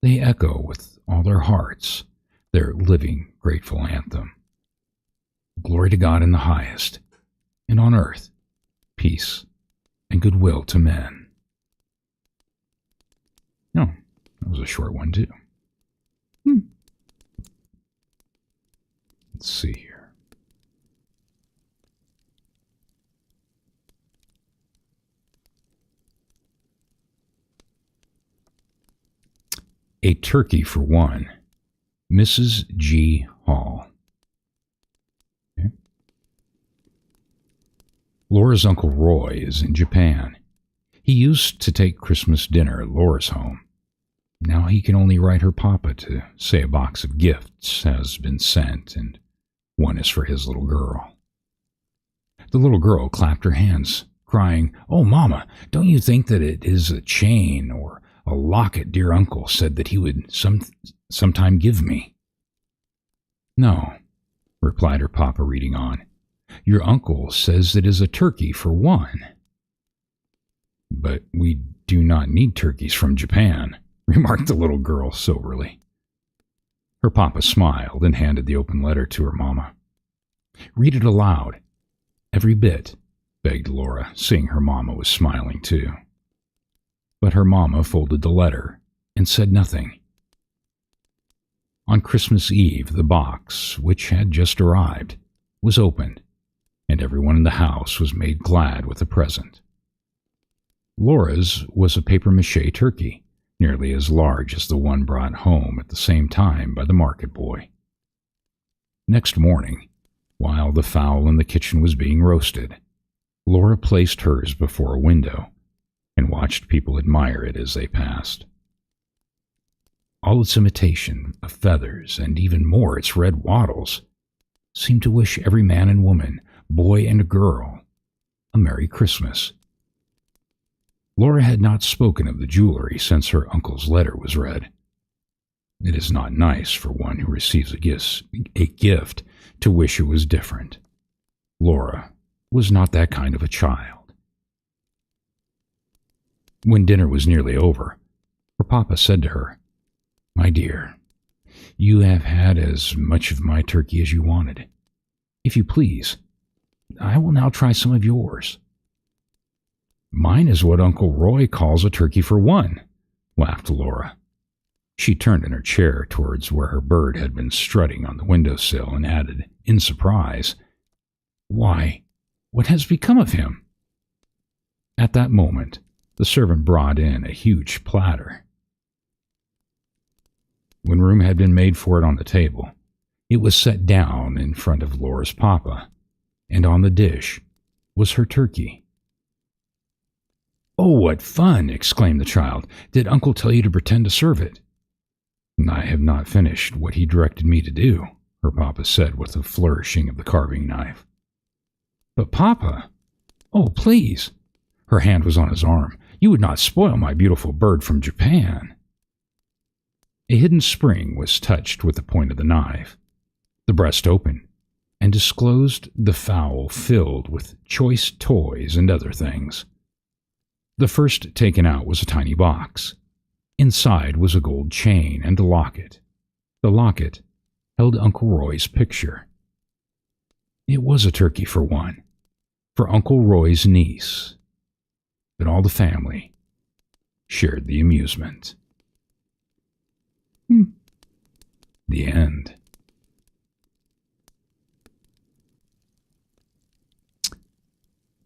They echo with all their hearts their living, grateful anthem. Glory to God in the highest, and on earth, peace and goodwill to men. No, that was a short one, too. Let's see here. A Turkey for One, Mrs. G. Hall. Okay. Laura's Uncle Roy is in Japan. He used to take Christmas dinner at Laura's home. Now he can only write her papa to say a box of gifts has been sent, and one is for his little girl. The little girl clapped her hands, crying, "Oh, Mama, don't you think that it is a chain or a locket dear uncle said that he would sometime give me?" "No," replied her papa, reading on. "Your uncle says it is a turkey for one." "But we do not need turkeys from Japan," remarked the little girl soberly. Her papa smiled and handed the open letter to her mamma. "Read it aloud, every bit," begged Laura, seeing her mamma was smiling too. But her mamma folded the letter and said nothing. On Christmas Eve, the box, which had just arrived, was opened, and everyone in the house was made glad with a present. Laura's was a papier-mâché turkey, nearly as large as the one brought home at the same time by the market boy. Next morning, while the fowl in the kitchen was being roasted, Laura placed hers before a window and watched people admire it as they passed. All its imitation of feathers, and even more its red wattles, seemed to wish every man and woman, boy and girl, a Merry Christmas. Laura had not spoken of the jewelry since her uncle's letter was read. It is not nice for one who receives a gift to wish it was different. Laura was not that kind of a child. When dinner was nearly over, her papa said to her, "My dear, you have had as much of my turkey as you wanted. If you please, I will now try some of yours." "Mine is what Uncle Roy calls a turkey for one," laughed Laura. She turned in her chair towards where her bird had been strutting on the windowsill and added, in surprise, "Why, what has become of him?" At that moment, the servant brought in a huge platter. When room had been made for it on the table, it was set down in front of Laura's papa, and on the dish was her turkey. "Oh, what fun!" exclaimed the child. "Did Uncle tell you to pretend to serve it?" "I have not finished what he directed me to do," her papa said with a flourishing of the carving knife. "But Papa, oh, please." Her hand was on his arm. "You would not spoil my beautiful bird from Japan." A hidden spring was touched with the point of the knife. The breast opened and disclosed the fowl filled with choice toys and other things. The first taken out was a tiny box. Inside was a gold chain and a locket. The locket held Uncle Roy's picture. It was a turkey for one, for Uncle Roy's niece, but all the family shared the amusement. The end.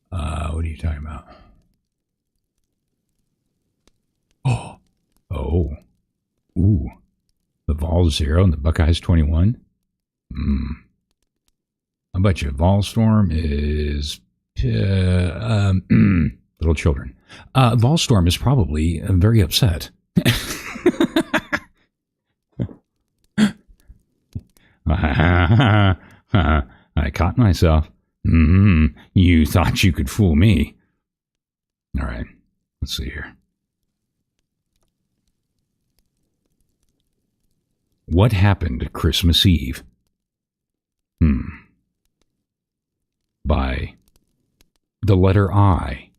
What are you talking about? Oh. Ooh. The Vols 0 and the Buckeyes 21? I bet you Volstorm is... little children. Volstorm is probably very upset. I caught myself. You thought you could fool me. All right, let's see here. What happened Christmas Eve? By the letter I.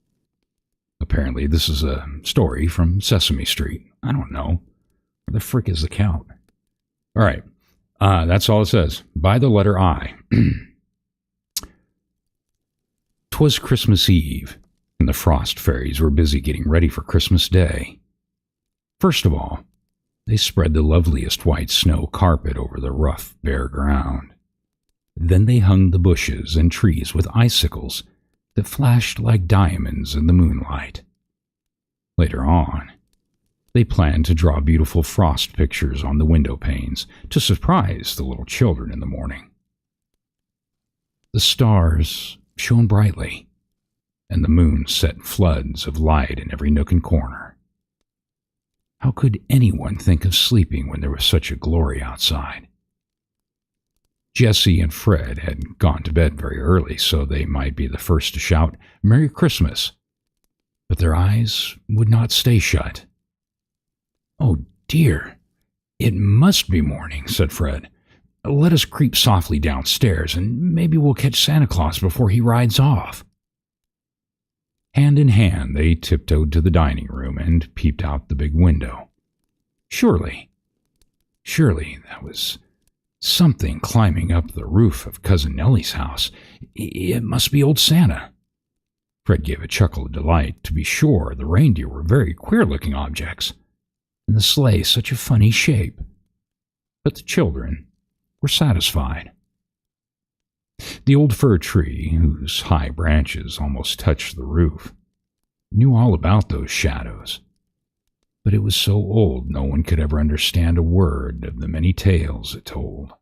Apparently, this is a story from Sesame Street. I don't know. Where the frick is the count? All right. That's all it says. By the letter I. 'Twas Christmas Eve, and the frost fairies were busy getting ready for Christmas Day. First of all, they spread the loveliest white snow carpet over the rough, bare ground. Then they hung the bushes and trees with icicles that flashed like diamonds in the moonlight. Later on, they planned to draw beautiful frost pictures on the window panes to surprise the little children in the morning. The stars shone brightly, and the moon set floods of light in every nook and corner. How could anyone think of sleeping when there was such a glory outside? Jessie and Fred had gone to bed very early, so they might be the first to shout, "Merry Christmas!" But their eyes would not stay shut. "Oh dear, it must be morning," said Fred. "Let us creep softly downstairs, and maybe we'll catch Santa Claus before he rides off." Hand in hand, they tiptoed to the dining room and peeped out the big window. Surely that was something climbing up the roof of Cousin Nellie's house. It must be old Santa. Fred gave a chuckle of delight. To be sure, the reindeer were very queer-looking objects, and the sleigh such a funny shape. But the children were satisfied. The old fir tree, whose high branches almost touched the roof, knew all about those shadows, but it was so old no one could ever understand a word of the many tales it told.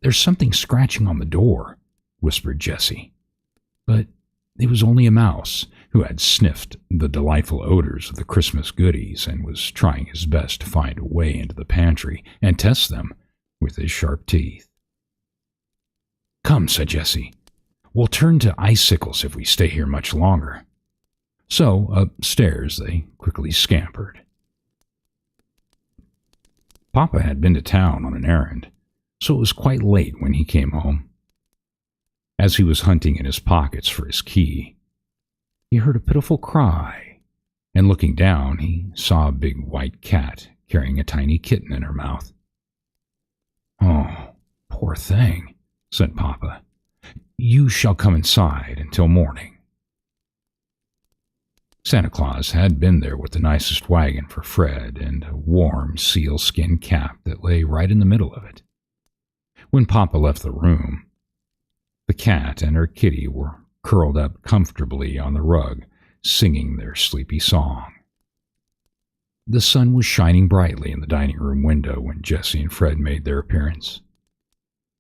"There's something scratching on the door," whispered Jessie. But it was only a mouse, who had sniffed the delightful odors of the Christmas goodies and was trying his best to find a way into the pantry and test them with his sharp teeth. "Come," said Jessie. "We'll turn to icicles if we stay here much longer." So upstairs they quickly scampered. Papa had been to town on an errand, so it was quite late when he came home. As he was hunting in his pockets for his key, he heard a pitiful cry, and looking down, he saw a big white cat carrying a tiny kitten in her mouth. "Oh, poor thing," said Papa. "You shall come inside until morning." Santa Claus had been there with the nicest wagon for Fred and a warm sealskin cap that lay right in the middle of it. When Papa left the room, the cat and her kitty were curled up comfortably on the rug, singing their sleepy song. The sun was shining brightly in the dining room window when Jessie and Fred made their appearance.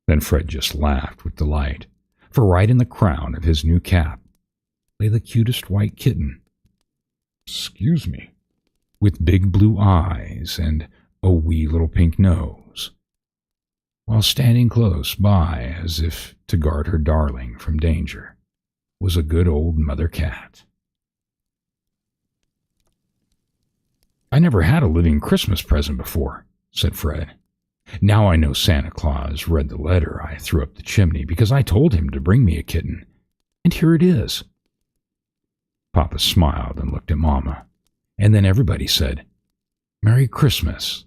Then Fred just laughed with delight, for right in the crown of his new cap lay the cutest white kitten. Excuse me. With big blue eyes and a wee little pink nose, while standing close by as if to guard her darling from danger, was a good old mother cat. "I never had a living Christmas present before," said Fred. "Now I know Santa Claus read the letter I threw up the chimney because I told him to bring me a kitten, and here it is." Papa smiled and looked at Mama, and then everybody said, "Merry Christmas,"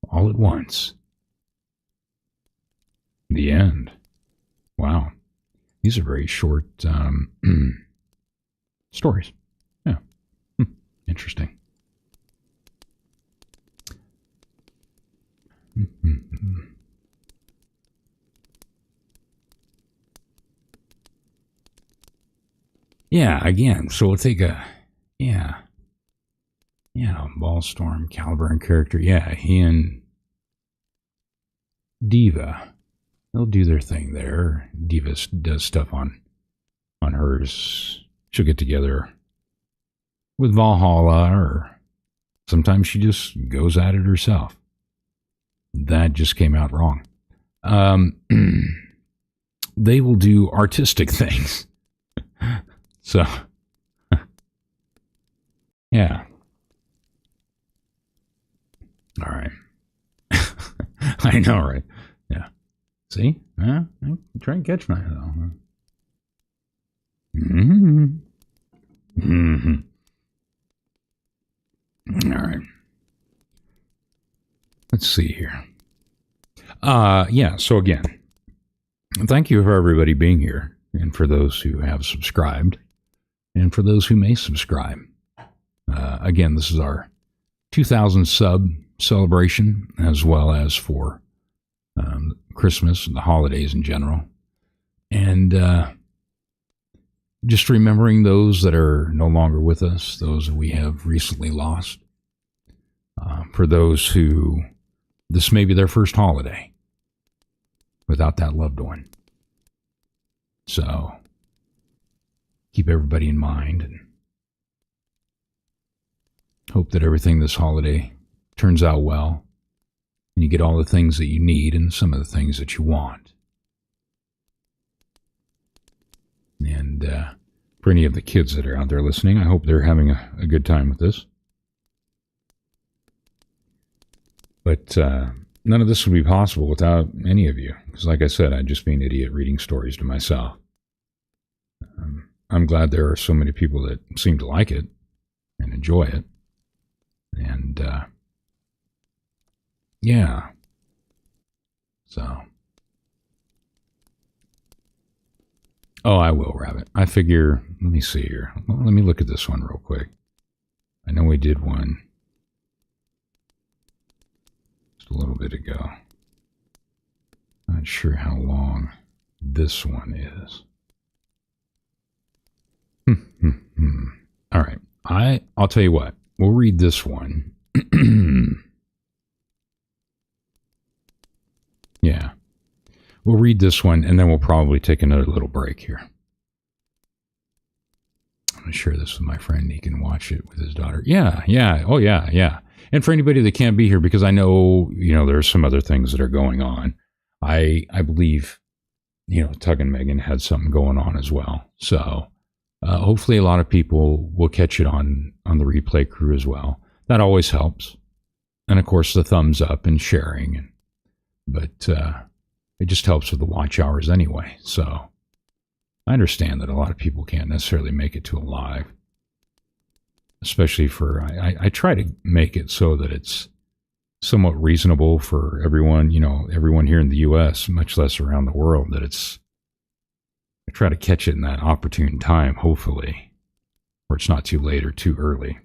all at once. The end. Wow. These are very short stories. Yeah. Interesting. Yeah, again, so we'll take Ballstorm, Caliber, and Character. Yeah, he and Diva, they'll do their thing there. Diva does stuff on hers. She'll get together with Valhalla, or sometimes she just goes at it herself. That just came out wrong. They will do artistic things. So, yeah. All right. I know, right? Yeah. See? I'm trying to catch my head. All right. Let's see here. So again, thank you for everybody being here, and for those who have subscribed, and for those who may subscribe. Again, this is our 2,000 sub celebration, as well as for Christmas and the holidays in general. And just remembering those that are no longer with us, those we have recently lost. For those who this may be their first holiday without that loved one. So keep everybody in mind, and hope that everything this holiday turns out well, and you get all the things that you need and some of the things that you want. And for any of the kids that are out there listening, I hope they're having a good time with this. But none of this would be possible without any of you, because like I said, I'd just be an idiot reading stories to myself. I'm glad there are so many people that seem to like it and enjoy it. And yeah. So. Oh, I will, Rabbit. I figure, let me see here. Well, let me look at this one real quick. I know we did one just a little bit ago. Not sure how long this one is. All right. I'll tell you what. We'll read this one. Yeah. We'll read this one, and then we'll probably take another little break here. I'm going to share this with my friend. He can watch it with his daughter. Yeah. Oh, yeah. And for anybody that can't be here, because I know, there's some other things that are going on. I believe, Tug and Megan had something going on as well. So Hopefully a lot of people will catch it on the replay crew as well. That always helps. And of course the thumbs up and sharing. But it just helps with the watch hours anyway. So I understand that a lot of people can't necessarily make it to a live. Especially for, I try to make it so that it's somewhat reasonable for everyone, everyone here in the U.S., much less around the world, that I try to catch it in that opportune time, hopefully, where it's not too late or too early,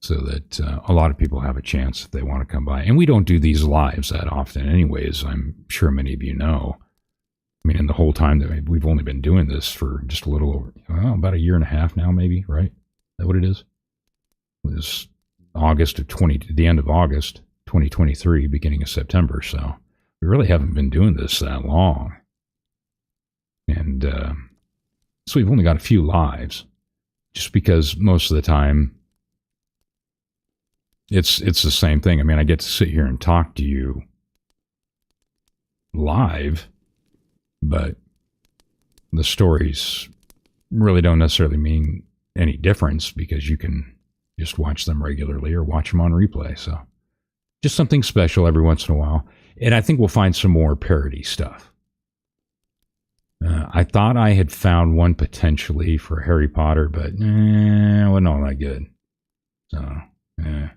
so that a lot of people have a chance if they want to come by. And we don't do these lives that often anyways, I'm sure many of you know. I mean, in the whole time that we've only been doing this for just a little over, about a year and a half now, maybe, right? Is that what it is? It was the end of August 2023, beginning of September. So we really haven't been doing this that long. And so we've only got a few lives, just because most of the time it's the same thing. I mean, I get to sit here and talk to you live, but the stories really don't necessarily mean any difference, because you can just watch them regularly or watch them on replay. So just something special every once in a while. And I think we'll find some more parody stuff. I thought I had found one potentially for Harry Potter, but it wasn't all that good. So, I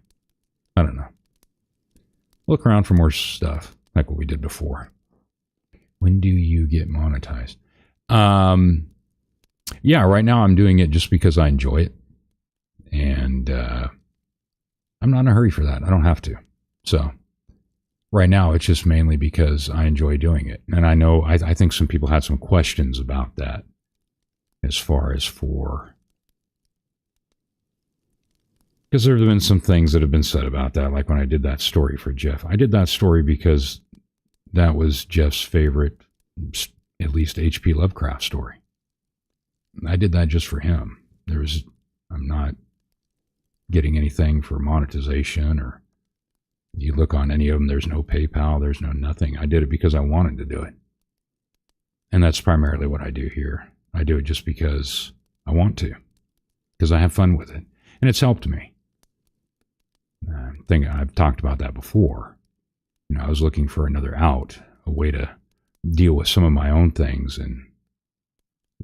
don't know. Look around for more stuff, like what we did before. When do you get monetized? Yeah, right now I'm doing it just because I enjoy it. And I'm not in a hurry for that. I don't have to. So right now it's just mainly because I enjoy doing it. And I know, I think some people had some questions about that, as far as because there have been some things that have been said about that, like when I did that story for Jeff. I did that story because that was Jeff's favorite, at least H.P. Lovecraft story. I did that just for him. I'm not getting anything for monetization, or you look on any of them, there's no PayPal, there's no nothing. I did it because I wanted to do it. And that's primarily what I do here. I do it just because I want to, because I have fun with it. And it's helped me. I think I've talked about that before. I was looking for another out, a way to deal with some of my own things and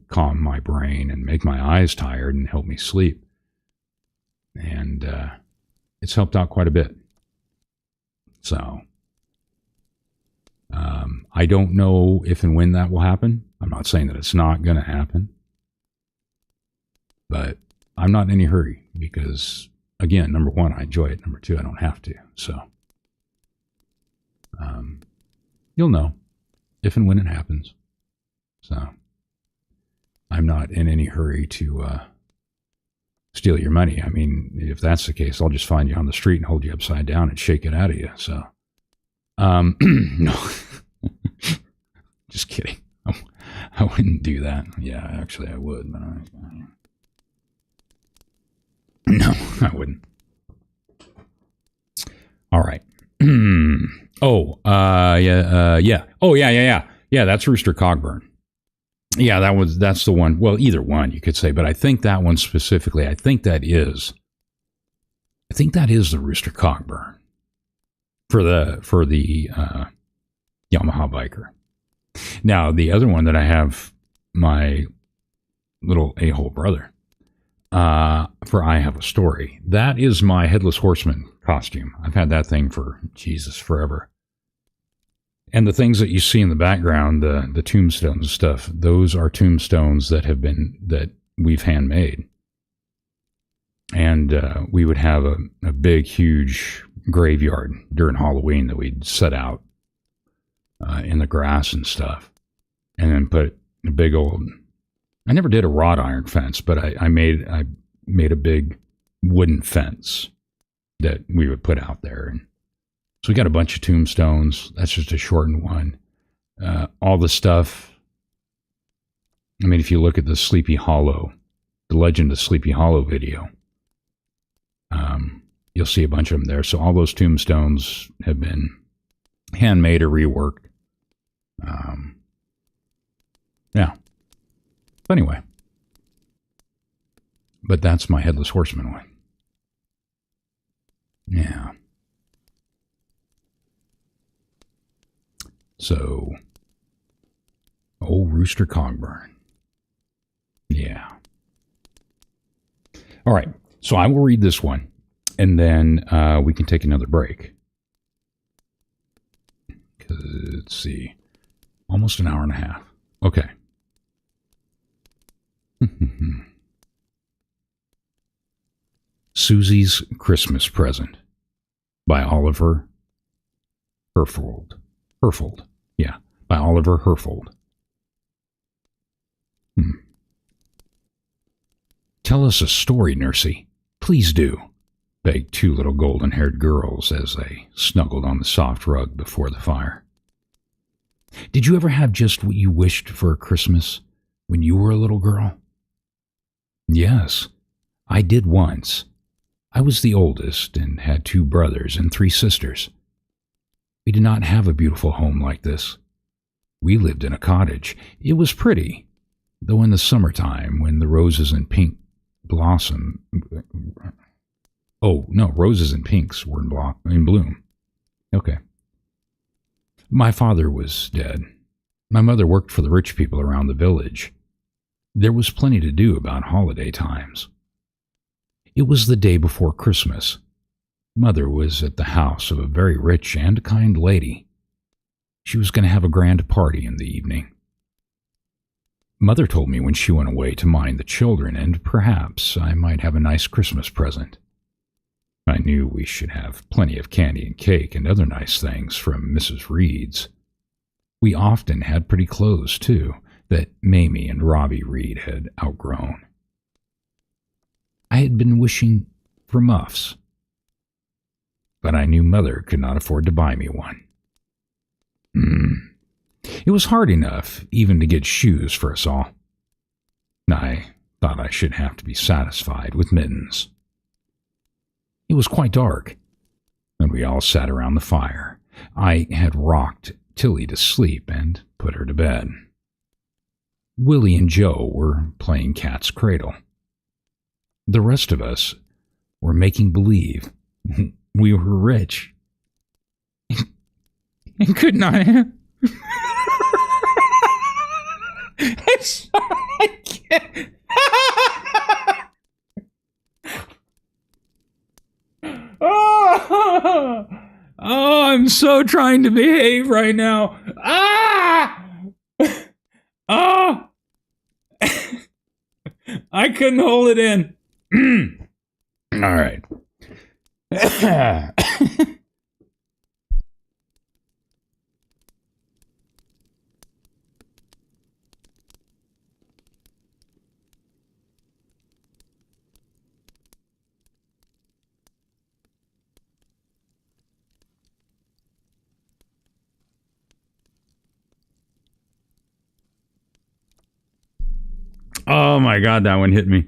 calm my brain and make my eyes tired and help me sleep. And it's helped out quite a bit. So I don't know if and when that will happen. I'm not saying that it's not going to happen. But I'm not in any hurry because, again, number one, I enjoy it. Number two, I don't have to. So you'll know if and when it happens. So I'm not in any hurry to steal your money. I mean, if that's the case, I'll just find you on the street and hold you upside down and shake it out of you. So, no, just kidding. I wouldn't do that. Yeah, actually I would, but no, I wouldn't. All right. Yeah. Oh, yeah. Yeah, that's Rooster Cogburn. Yeah, that's the one. Well, either one you could say, but I think that one specifically, I think that is the Rooster Cogburn for the Yamaha biker. Now, the other one that I have, my little a-hole brother, for I Have a Story, that is my Headless Horseman costume. I've had that thing for, Jesus, forever. And the things that you see in the background, the tombstones and stuff, those are tombstones that we've handmade. And we would have a big, huge graveyard during Halloween that we'd set out in the grass and stuff. And then put a big old... I never did a wrought iron fence, but I made a big wooden fence that we would put out there. And so we got a bunch of tombstones. That's just a shortened one. All the stuff. I mean, if you look at the Sleepy Hollow, the Legend of Sleepy Hollow video, you'll see a bunch of them there. So all those tombstones have been handmade or reworked. Yeah. But anyway, But that's my Headless Horseman one. Yeah. So, old Rooster Cogburn. Yeah. All right. So I will read this one, and then we can take another break. Let's see. Almost an hour and a half. Okay. Susie's Christmas Present by Oliver Herfold. Herfold. Yeah, by Oliver Herfold. Tell us a story, Nursey. Please do, begged two little golden-haired girls as they snuggled on the soft rug before the fire. Did you ever have just what you wished for Christmas when you were a little girl? Yes, I did once. I was the oldest and had 2 brothers and 3 sisters. We did not have a beautiful home like this. We lived in a cottage. It was pretty, though in the summertime when the roses and pink blossom... Oh, no, roses and pinks were in bloom. Okay. My father was dead. My mother worked for the rich people around the village. There was plenty to do about holiday times. It was the day before Christmas. Mother was at the house of a very rich and kind lady. She was going to have a grand party in the evening. Mother told me when she went away to mind the children, and perhaps I might have a nice Christmas present. I knew we should have plenty of candy and cake and other nice things from Mrs. Reed's. We often had pretty clothes, too, that Mamie and Robbie Reed had outgrown. I had been wishing for muffs, but I knew Mother could not afford to buy me one. It was hard enough even to get shoes for us all. I thought I should have to be satisfied with mittens. It was quite dark, and we all sat around the fire. I had rocked Tilly to sleep and put her to bed. Willie and Joe were playing cat's cradle. The rest of us were making believe we were rich and could not have. I'm sorry, I can't. Oh, I'm so trying to behave right now. Oh, I couldn't hold it in. All right. Oh my God, that one hit me.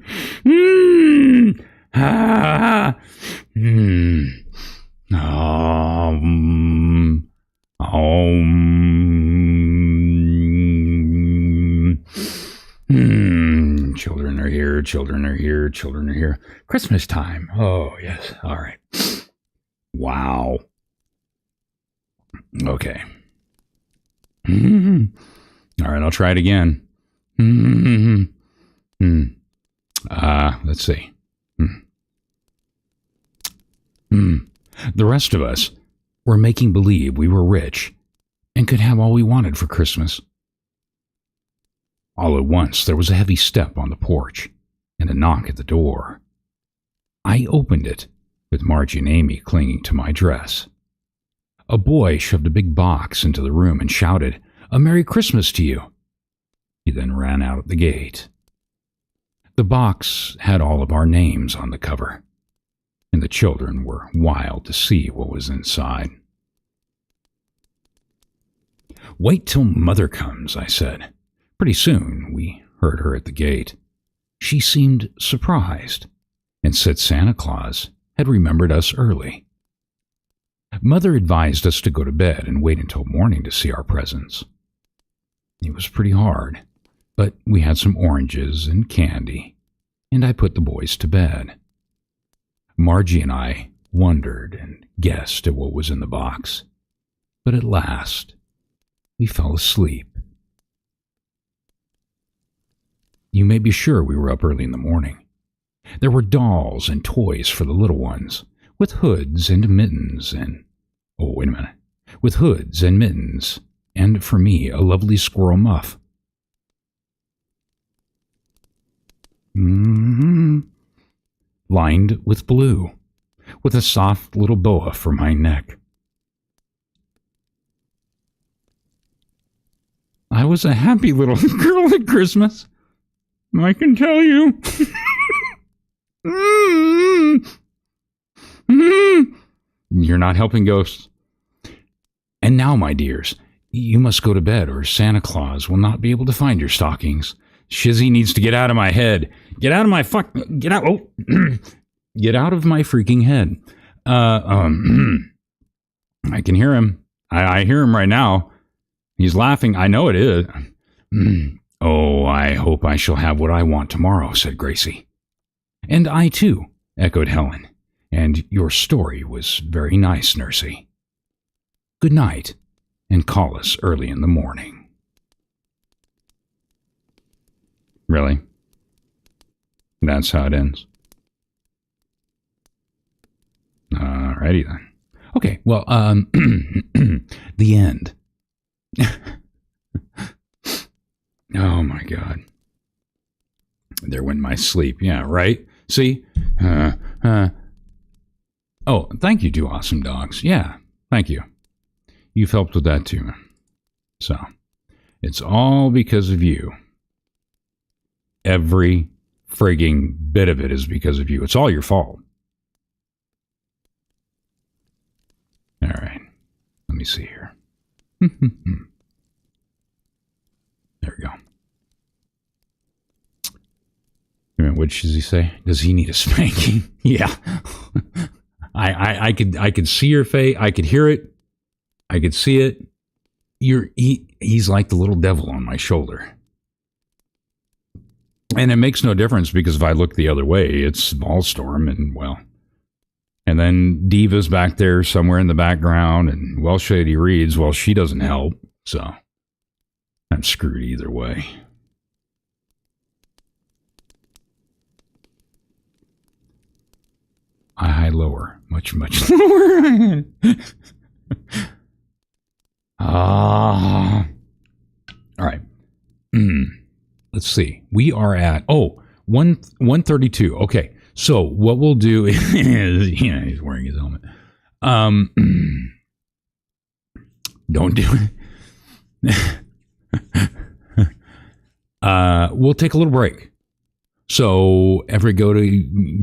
Children are here, children are here, children are here. Christmas time. Oh, yes. All right. Wow. Okay. All right, I'll try it again. Let's see. The rest of us were making believe we were rich and could have all we wanted for Christmas. All at once, there was a heavy step on the porch and a knock at the door. I opened it, with Margie and Amy clinging to my dress. A boy shoved a big box into the room and shouted, "A Merry Christmas to you." He then ran out the gate. The box had all of our names on the cover, and the children were wild to see what was inside. "Wait till Mother comes," I said. Pretty soon we heard her at the gate. She seemed surprised and said Santa Claus had remembered us early. Mother advised us to go to bed and wait until morning to see our presents. It was pretty hard, but we had some oranges and candy. and I put the boys to bed. Margie and I wondered and guessed at what was in the box, but at last we fell asleep. You may be sure we were up early in the morning. There were dolls and toys for the little ones, with hoods and mittens with hoods and mittens, and for me, a lovely squirrel muff. Lined with blue, with a soft little boa for my neck. I was a happy little girl at Christmas, I can tell you. You're not helping ghosts. And now, my dears, you must go to bed, or Santa Claus will not be able to find your stockings. Shizzy needs to get out of my head. Get out of my get out. Oh, get out of my freaking head. I can hear him. I hear him right now. He's laughing. I know it is. Oh, I hope I shall have what I want tomorrow, said Gracie. And I too, echoed Helen. And your story was very nice, Nursey. Good night, and call us early in the morning. Really? That's how it ends. Alrighty then. Okay, well, the end. Oh my God. There went my sleep. Yeah, right? See? Oh, thank you, two awesome dogs. Yeah, thank you. You've helped with that too. So, it's all because of you. Every frigging bit of it is because of you. It's all your fault. All right. Let me see here. There we go. What does he say? Does he need a spanking? Yeah. I could see your face. I could hear it. I could see it. He's like the little devil on my shoulder. And it makes no difference, because if I look the other way, it's Ballstorm, and then Diva's back there somewhere in the background, and Shady Reads, she doesn't help, so I'm screwed either way. High, lower, much, much lower. All right. Let's see. We are at 132. Okay. So what we'll do is, he's wearing his helmet. Don't do it. We'll take a little break. So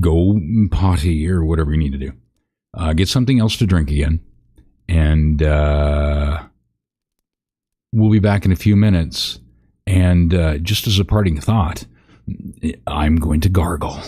go potty or whatever you need to do. Get something else to drink again. And we'll be back in a few minutes. And just as a parting thought, I'm going to gargle.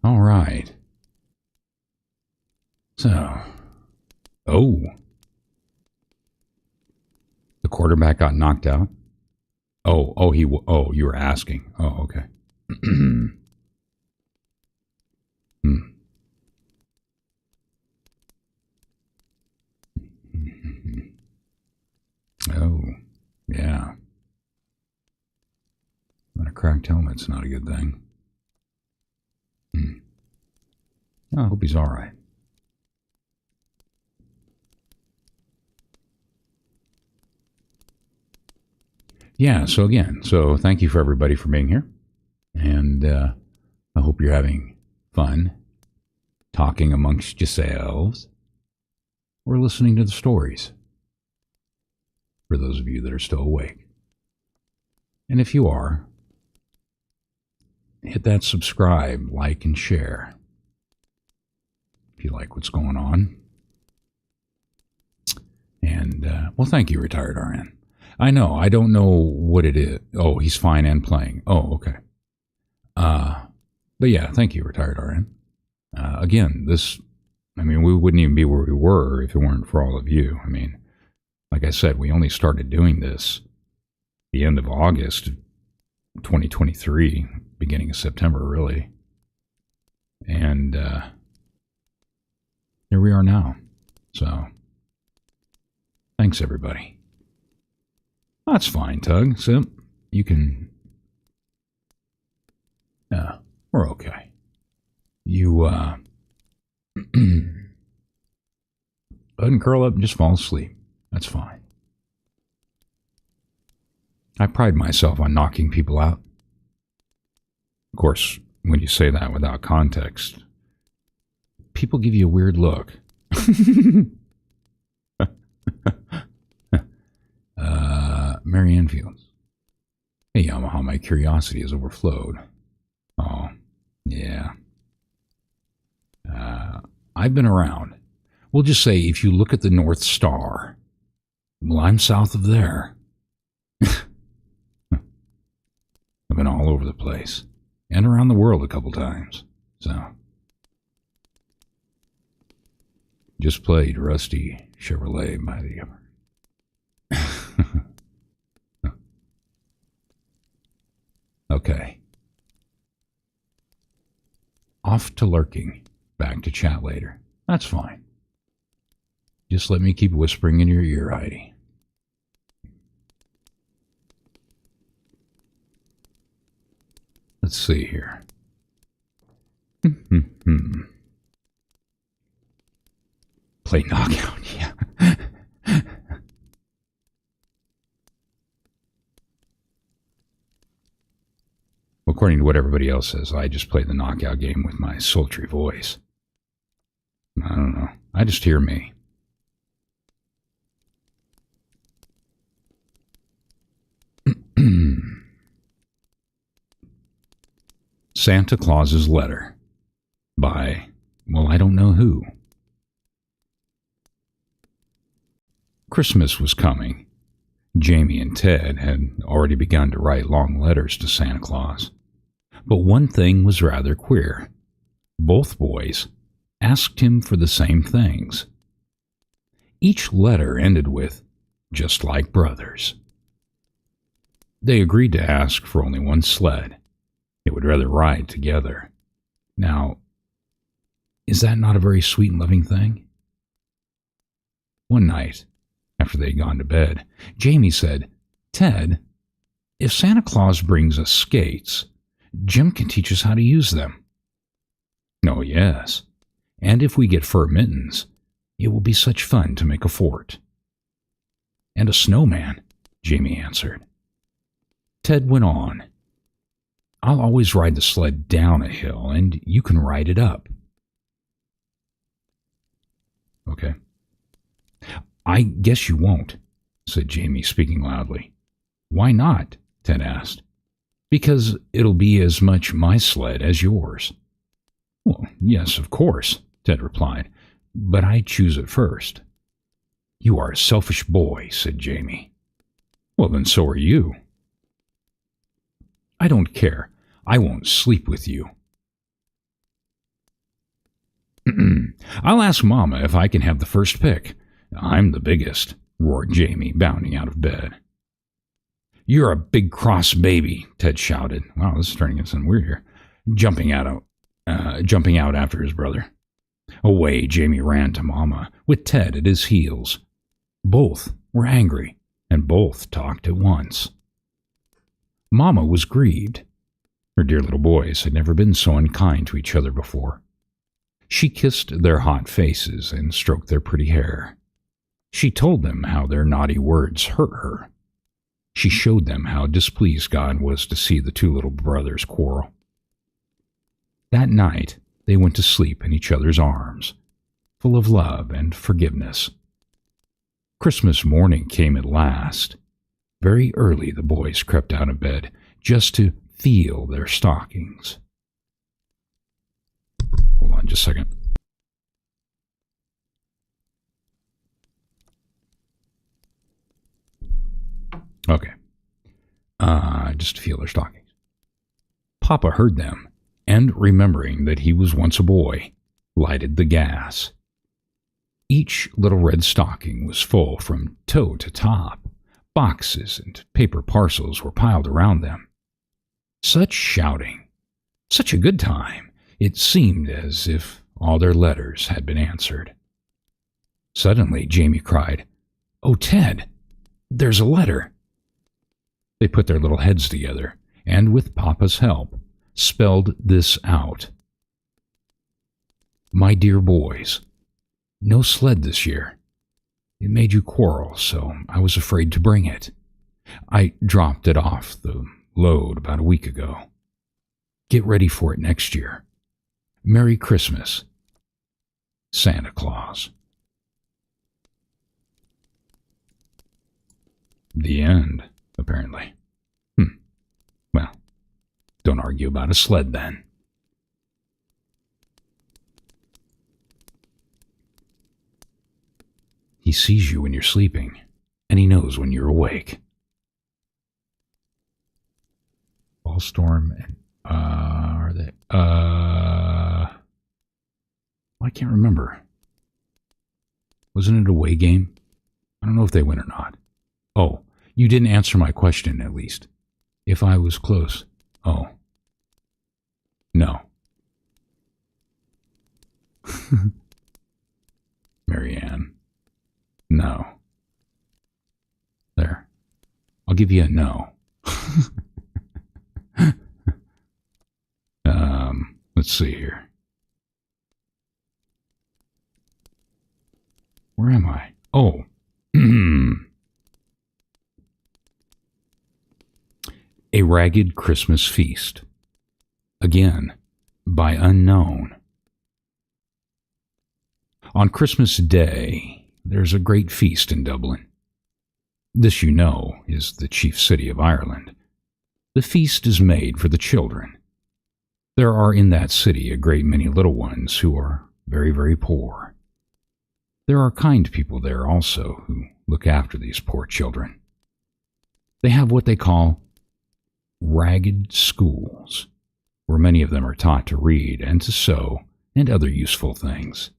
All right. So, the quarterback got knocked out. You were asking. Oh, okay. Oh, yeah. But a cracked helmet's not a good thing. I hope he's all right. Yeah, so thank you for everybody for being here. And I hope you're having fun talking amongst yourselves or listening to the stories, for those of you that are still awake. And if you are, hit that subscribe, like, and share if you like what's going on. And, well, thank you, Retired RN. I know, I don't know what it is. Oh, he's fine and playing. Oh, okay. But yeah, thank you, Retired RN. Again, we wouldn't even be where we were if it weren't for all of you. I mean, like I said, we only started doing this the end of August 2023, beginning of September, really. And here we are now. So, thanks, everybody. That's fine, Tug. Simp, you can... Yeah, we're okay. You, go ahead and curl up and just fall asleep. That's fine. I pride myself on knocking people out. Of course, when you say that without context, people give you a weird look. Mary Ann Fields. Hey, Yamaha, my curiosity has overflowed. Oh, yeah. I've been around. We'll just say if you look at the North Star, well, I'm south of there. I've been all over the place and around the world a couple times. So, just played Rusty Chevrolet by the Okay. Off to lurking. Back to chat later. That's fine. Just let me keep whispering in your ear, Heidi. Let's see here. Play knockout, yeah. According to what everybody else says, I just play the knockout game with my sultry voice. I don't know. I just hear me. Santa Claus's Letter by, well, I don't know who. Christmas was coming. Jamie and Ted had already begun to write long letters to Santa Claus. But one thing was rather queer. Both boys asked him for the same things. Each letter ended with, "just like brothers." They agreed to ask for only one sled. They would rather ride together. Now, is that not a very sweet and loving thing? One night, after they had gone to bed, Jamie said, "Ted, if Santa Claus brings us skates, Jim can teach us how to use them." "Oh, yes. And if we get fur mittens, it will be such fun to make a fort." "And a snowman," Jamie answered. Ted went on, "I'll always ride the sled down a hill, and you can ride it up." "Okay." "I guess you won't," said Jamie, speaking loudly. "Why not?" Ted asked. "Because it'll be as much my sled as yours." "Well, yes, of course," Ted replied, "but I choose it first." "You are a selfish boy," said Jamie. "Well, then so are you." "I don't care. I won't sleep with you." "I'll ask Mama if I can have the first pick. I'm the biggest," roared Jamie, bounding out of bed. "You're a big cross baby," Ted shouted. Wow, this is turning into something weird here. Jumping out after his brother. Away, Jamie ran to Mama, with Ted at his heels. Both were angry, and both talked at once. Mama was grieved. Her dear little boys had never been so unkind to each other before. She kissed their hot faces and stroked their pretty hair. She told them how their naughty words hurt her. She showed them how displeased God was to see the two little brothers quarrel. That night, they went to sleep in each other's arms, full of love and forgiveness. Christmas morning came at last. Very early the boys crept out of bed just to feel their stockings. Hold on just a second. Okay. Just to feel their stockings. Papa heard them, and remembering that he was once a boy, lighted the gas. Each little red stocking was full from toe to top. Boxes and paper parcels were piled around them. Such shouting, such a good time. It seemed as if all their letters had been answered. Suddenly, Jamie cried, "Oh, Ted, there's a letter." They put their little heads together, and with Papa's help, spelled this out. "My dear boys, no sled this year. It made you quarrel, so I was afraid to bring it. I dropped it off the load about a week ago. Get ready for it next year. Merry Christmas, Santa Claus. The end, apparently. Well, don't argue about a sled then. He sees you when you're sleeping, and he knows when you're awake. Ballstorm and are they? I can't remember. Wasn't it a away game? I don't know if they win or not. Oh, you didn't answer my question, at least. If I was close. Oh. No. Marianne. No. There. I'll give you a no. Let's see here. Where am I? Oh. A Ragged Christmas Feast. Again, by unknown. On Christmas Day, there's a great feast in Dublin. This, you know, is the chief city of Ireland. The feast is made for the children. There are in that city a great many little ones who are very, very poor. There are kind people there also who look after these poor children. They have what they call ragged schools, where many of them are taught to read and to sew and other useful things.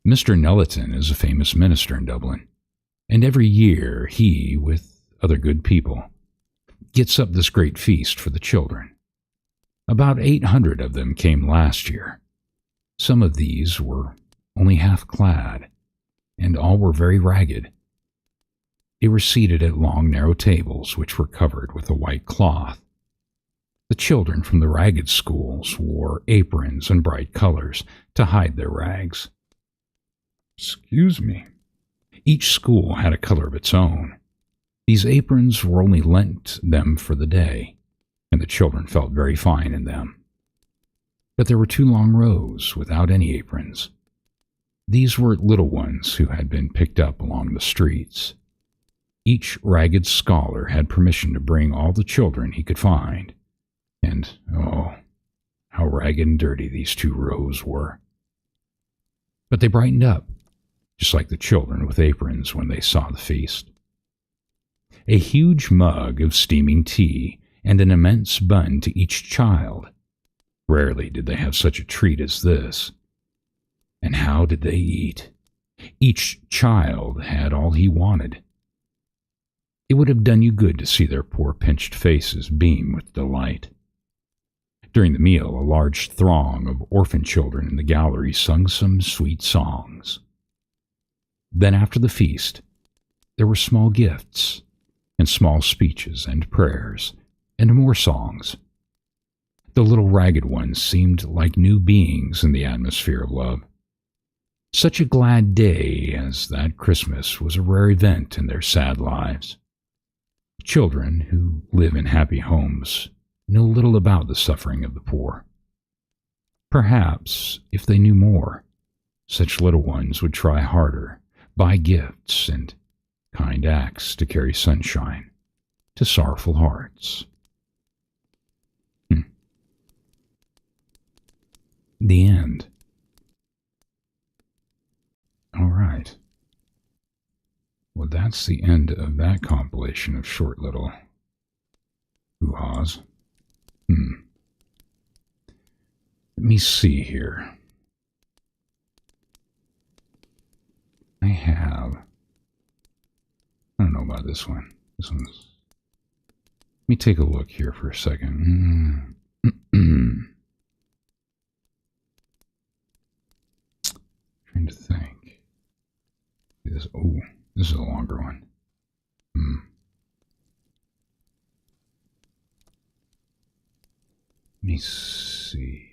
Mr. Nelliton is a famous minister in Dublin, and every year he, with other good people, gets up this great feast for the children. About 800 of them came last year. Some of these were only half clad, and all were very ragged. They were seated at long, narrow tables which were covered with a white cloth. The children from the ragged schools wore aprons and bright colors to hide their rags. Excuse me. Each school had a color of its own. These aprons were only lent them for the day, and the children felt very fine in them. But there were 2 long rows without any aprons. These were little ones who had been picked up along the streets. Each ragged scholar had permission to bring all the children he could find, and, oh, how ragged and dirty these 2 rows were. But they brightened up, just like the children with aprons when they saw the feast. A huge mug of steaming tea and an immense bun to each child. Rarely did they have such a treat as this. And how did they eat? Each child had all he wanted. It would have done you good to see their poor pinched faces beam with delight. During the meal, a large throng of orphan children in the gallery sung some sweet songs. Then after the feast, there were small gifts, and small speeches and prayers, and more songs. The little ragged ones seemed like new beings in the atmosphere of love. Such a glad day as that Christmas was a rare event in their sad lives. Children who live in happy homes know little about the suffering of the poor. Perhaps, if they knew more, such little ones would try harder, buy gifts and kind acts to carry sunshine to sorrowful hearts. The end. All right. Well, that's the end of that compilation of short little hoo-haws. Let me see here. I don't know about this one. Let me take a look here for a second. Trying to think. This is a longer one. Let me see.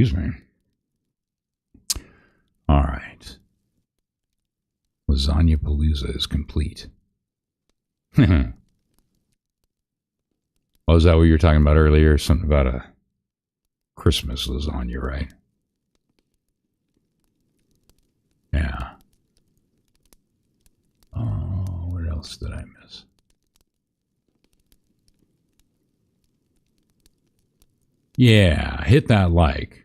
Excuse me. All right. Lasagna Palooza is complete. Oh, is that what you were talking about earlier? Something about a Christmas lasagna, right? Yeah. Oh, what else did I miss? Yeah, hit that like.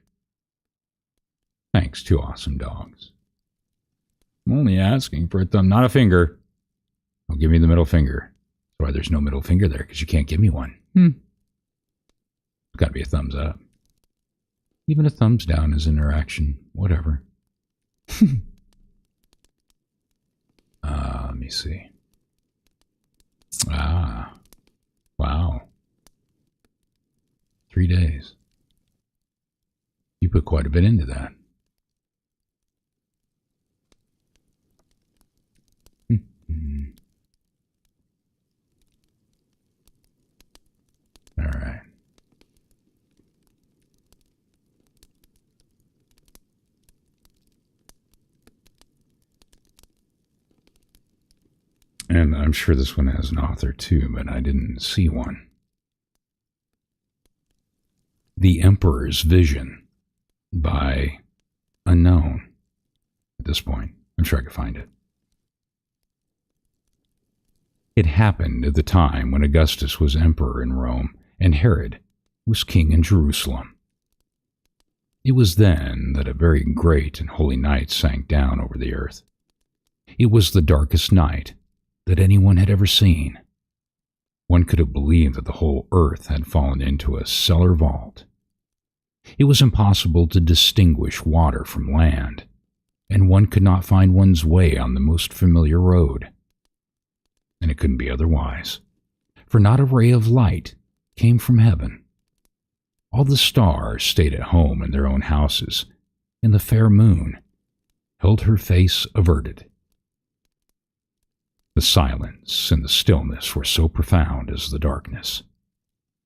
Thanks, two awesome dogs. I'm only asking for a thumb, not a finger. Oh, give me the middle finger. That's why there's no middle finger there, because you can't give me one. It's got to be a thumbs up. Even a thumbs down is interaction. Whatever. Let me see. Wow. 3 days. You put quite a bit into that. All right. And I'm sure this one has an author too, but I didn't see one. The Emperor's Vision by Unknown. At this point, I'm sure I could find it. It happened at the time when Augustus was emperor in Rome and Herod was king in Jerusalem. It was then that a very great and holy night sank down over the earth. It was the darkest night that anyone had ever seen. One could have believed that the whole earth had fallen into a cellar vault. It was impossible to distinguish water from land, and one could not find one's way on the most familiar road. And it couldn't be otherwise, for not a ray of light came from heaven. All the stars stayed at home in their own houses, and the fair moon held her face averted. The silence and the stillness were so profound as the darkness.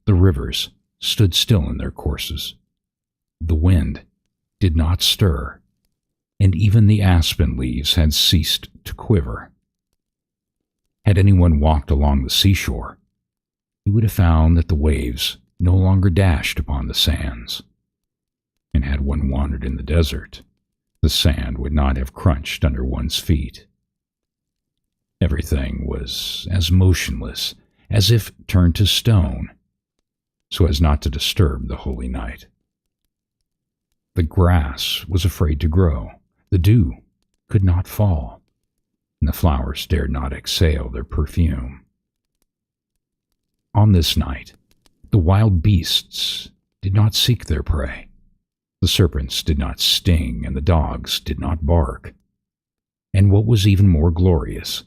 The rivers stood still in their courses. The wind did not stir, and even the aspen leaves had ceased to quiver. Had anyone walked along the seashore, he would have found that the waves no longer dashed upon the sands. And had one wandered in the desert, the sand would not have crunched under one's feet. Everything was as motionless as if turned to stone, so as not to disturb the holy night. The grass was afraid to grow, the dew could not fall, and the flowers dared not exhale their perfume. On this night, the wild beasts did not seek their prey. The serpents did not sting, and the dogs did not bark. And what was even more glorious,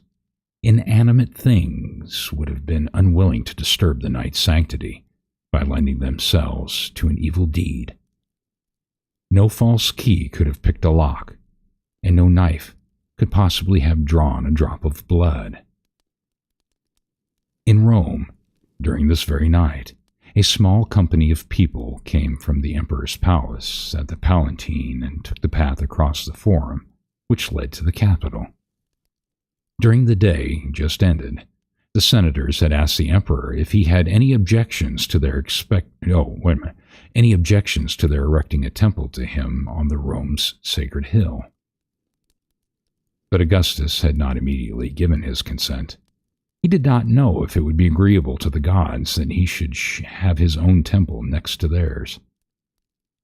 inanimate things would have been unwilling to disturb the night's sanctity by lending themselves to an evil deed. No false key could have picked a lock, and no knife could possibly have drawn a drop of blood. In Rome, during this very night, a small company of people came from the emperor's palace at the Palatine and took the path across the Forum, which led to the Capitol. During the day just ended, the senators had asked the emperor if he had any objections to their any objections to their erecting a temple to him on the Rome's sacred hill. But Augustus had not immediately given his consent. He did not know if it would be agreeable to the gods that he should have his own temple next to theirs.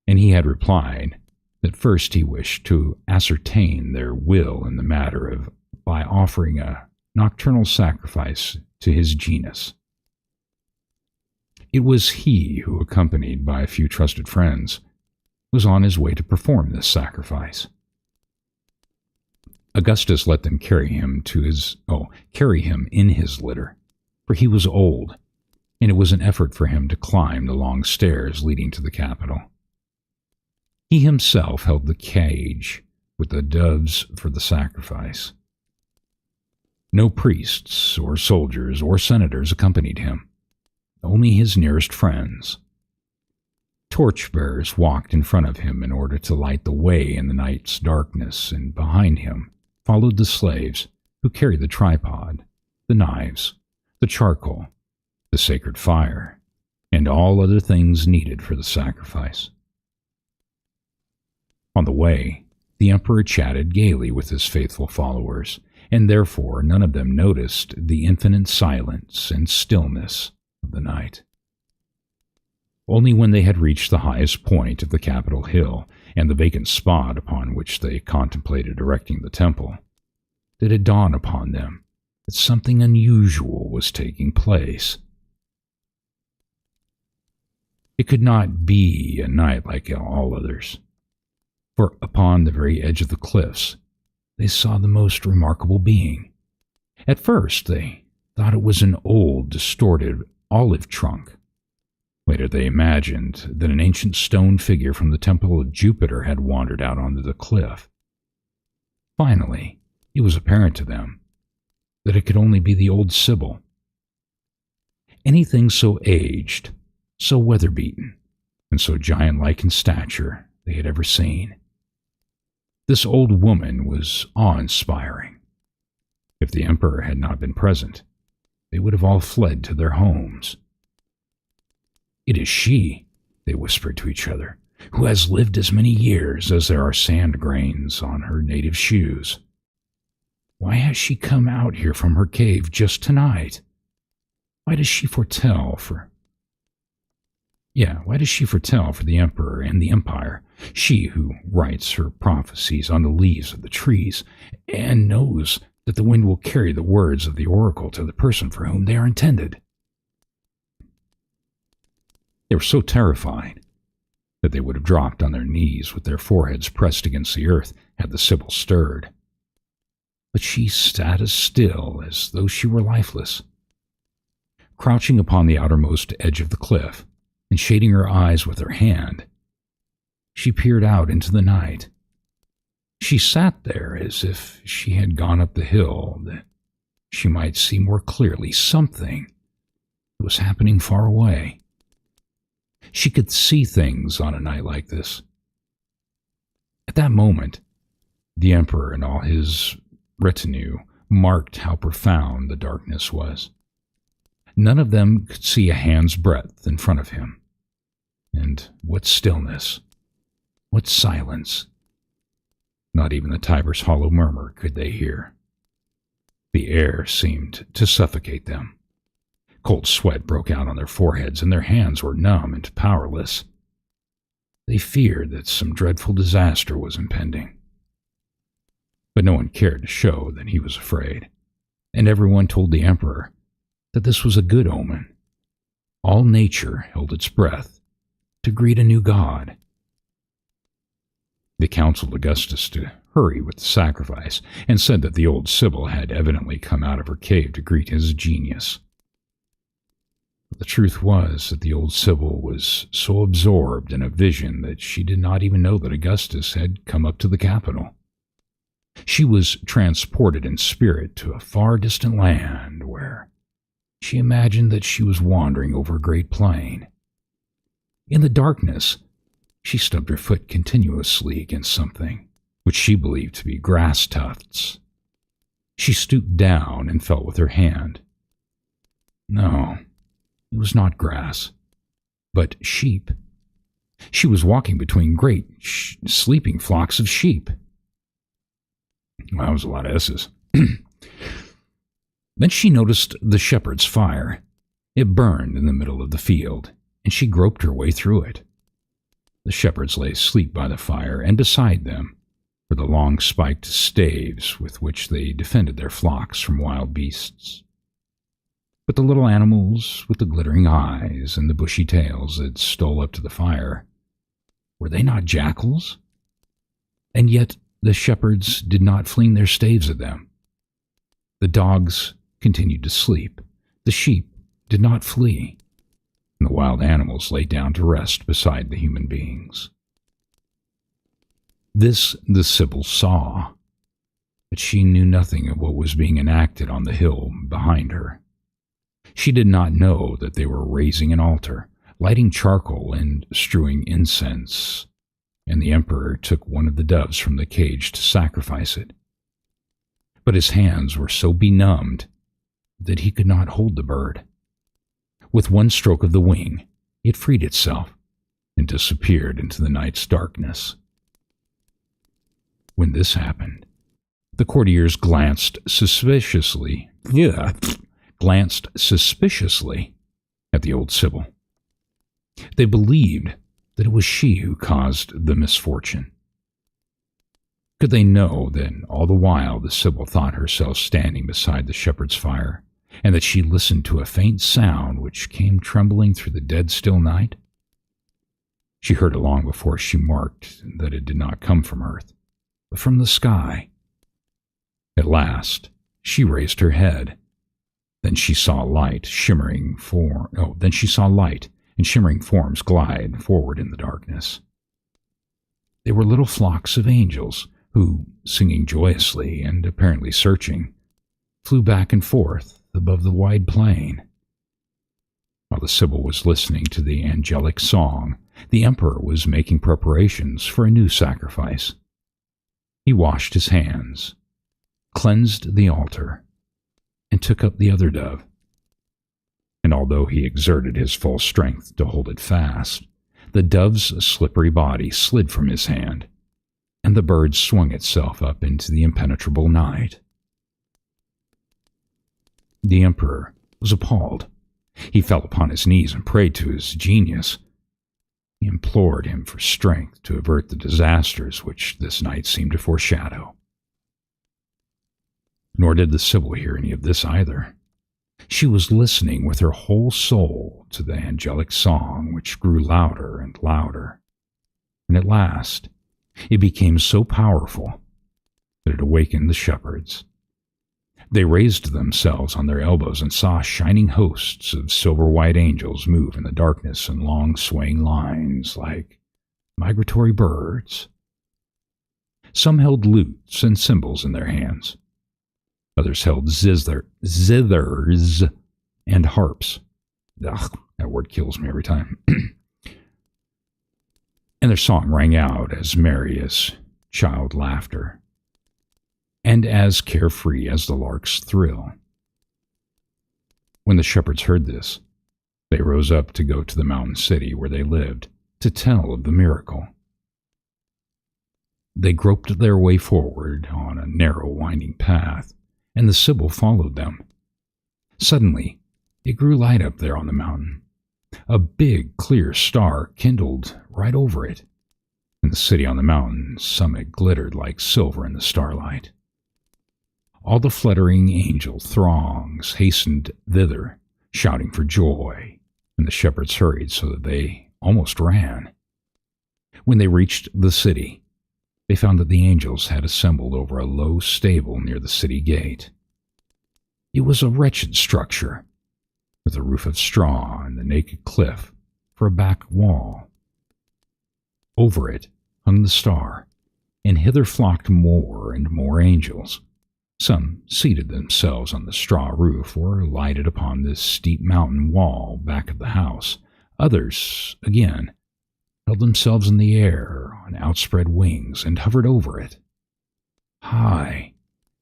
And he had replied that first he wished to ascertain their will in the matter by offering a nocturnal sacrifice to his genus. It was he who, accompanied by a few trusted friends, was on his way to perform this sacrifice. Augustus let them carry him in his litter, for he was old, and it was an effort for him to climb the long stairs leading to the Capitol. He himself held the cage with the doves for the sacrifice. No priests or soldiers or senators accompanied him, only his nearest friends. Torchbearers walked in front of him in order to light the way in the night's darkness, and behind him followed the slaves who carried the tripod, the knives, the charcoal, the sacred fire, and all other things needed for the sacrifice. On the way, the emperor chatted gaily with his faithful followers, and therefore none of them noticed the infinite silence and stillness of the night. Only when they had reached the highest point of the Capitol Hill and the vacant spot upon which they contemplated erecting the temple did it dawn upon them that something unusual was taking place. It could not be a night like all others, for upon the very edge of the cliffs they saw the most remarkable being. At first they thought it was an old, distorted olive trunk. Later they imagined that an ancient stone figure from the temple of Jupiter had wandered out onto the cliff. Finally, it was apparent to them that it could only be the old Sibyl. Anything so aged, so weather-beaten, and so giant-like in stature they had ever seen. This old woman was awe-inspiring. If the emperor had not been present, they would have all fled to their homes. "It is she," they whispered to each other, "who has lived as many years as there are sand grains on her native shoes. Why has she come out here from her cave just tonight? Why does she foretell for the emperor and the empire, she who writes her prophecies on the leaves of the trees and knows that the wind will carry the words of the oracle to the person for whom they are intended?" They were so terrified that they would have dropped on their knees with their foreheads pressed against the earth had the Sibyl stirred. But she sat as still as though she were lifeless. Crouching upon the outermost edge of the cliff and shading her eyes with her hand, she peered out into the night. She sat there as if she had gone up the hill that she might see more clearly something that was happening far away. She could see things on a night like this. At that moment, the emperor and all his retinue marked how profound the darkness was. None of them could see a hand's breadth in front of him. And what stillness, what silence. Not even the Tiber's hollow murmur could they hear. The air seemed to suffocate them. Cold sweat broke out on their foreheads, and their hands were numb and powerless. They feared that some dreadful disaster was impending. But no one cared to show that he was afraid, and everyone told the emperor that this was a good omen. All nature held its breath to greet a new god. They counseled Augustus to hurry with the sacrifice, and said that the old Sibyl had evidently come out of her cave to greet his genius. But the truth was that the old Sibyl was so absorbed in a vision that she did not even know that Augustus had come up to the capital. She was transported in spirit to a far distant land where she imagined that she was wandering over a great plain. In the darkness, she stubbed her foot continuously against something, which she believed to be grass tufts. She stooped down and felt with her hand. No, it was not grass, but sheep. She was walking between great, sleeping flocks of sheep. Well, that was a lot of S's. Then she noticed the shepherd's fire. It burned in the middle of the field, and she groped her way through it. The shepherds lay asleep by the fire, and beside them were the long spiked staves with which they defended their flocks from wild beasts. But the little animals with the glittering eyes and the bushy tails that stole up to the fire, were they not jackals? And yet the shepherds did not fling their staves at them. The dogs continued to sleep. The sheep did not flee. And the wild animals lay down to rest beside the human beings. This the Sibyl saw, but she knew nothing of what was being enacted on the hill behind her. She did not know that they were raising an altar, lighting charcoal and strewing incense, and the emperor took one of the doves from the cage to sacrifice it. But his hands were so benumbed that he could not hold the bird. With one stroke of the wing, it freed itself and disappeared into the night's darkness. When this happened, the courtiers glanced suspiciously at the old Sibyl. They believed that it was she who caused the misfortune. Could they know that all the while the Sibyl thought herself standing beside the shepherd's fire, and that she listened to a faint sound which came trembling through the dead still night? She heard it long before she marked that it did not come from earth, but from the sky. At last, she raised her head. Then she saw light and shimmering forms glide forward in the darkness. They were little flocks of angels who, singing joyously and apparently searching, flew back and forth above the wide plain. While the Sibyl was listening to the angelic song, the emperor was making preparations for a new sacrifice. He washed his hands, cleansed the altar, and took up the other dove. And although he exerted his full strength to hold it fast, the dove's slippery body slid from his hand, and the bird swung itself up into the impenetrable night. The emperor was appalled. He fell upon his knees and prayed to his genius. He implored him for strength to avert the disasters which this night seemed to foreshadow. Nor did the Sibyl hear any of this either. She was listening with her whole soul to the angelic song, which grew louder and louder, and at last it became so powerful that it awakened the shepherds. They raised themselves on their elbows and saw shining hosts of silver-white angels move in the darkness in long swaying lines like migratory birds. Some held lutes and cymbals in their hands. Others held zithers and harps. Ugh, that word kills me every time. And their song rang out as merry as child laughter, and as carefree as the lark's thrill. When the shepherds heard this, they rose up to go to the mountain city where they lived to tell of the miracle. They groped their way forward on a narrow, winding path, and the Sibyl followed them. Suddenly, it grew light up there on the mountain. A big, clear star kindled right over it, and the city on the mountain summit glittered like silver in the starlight. All the fluttering angel throngs hastened thither, shouting for joy, and the shepherds hurried so that they almost ran. When they reached the city, they found that the angels had assembled over a low stable near the city gate. It was a wretched structure, with a roof of straw and the naked cliff for a back wall. Over it hung the star, and hither flocked more and more angels. Some seated themselves on the straw roof or lighted upon this steep mountain wall back of the house. Others, again, held themselves in the air on outspread wings and hovered over it. High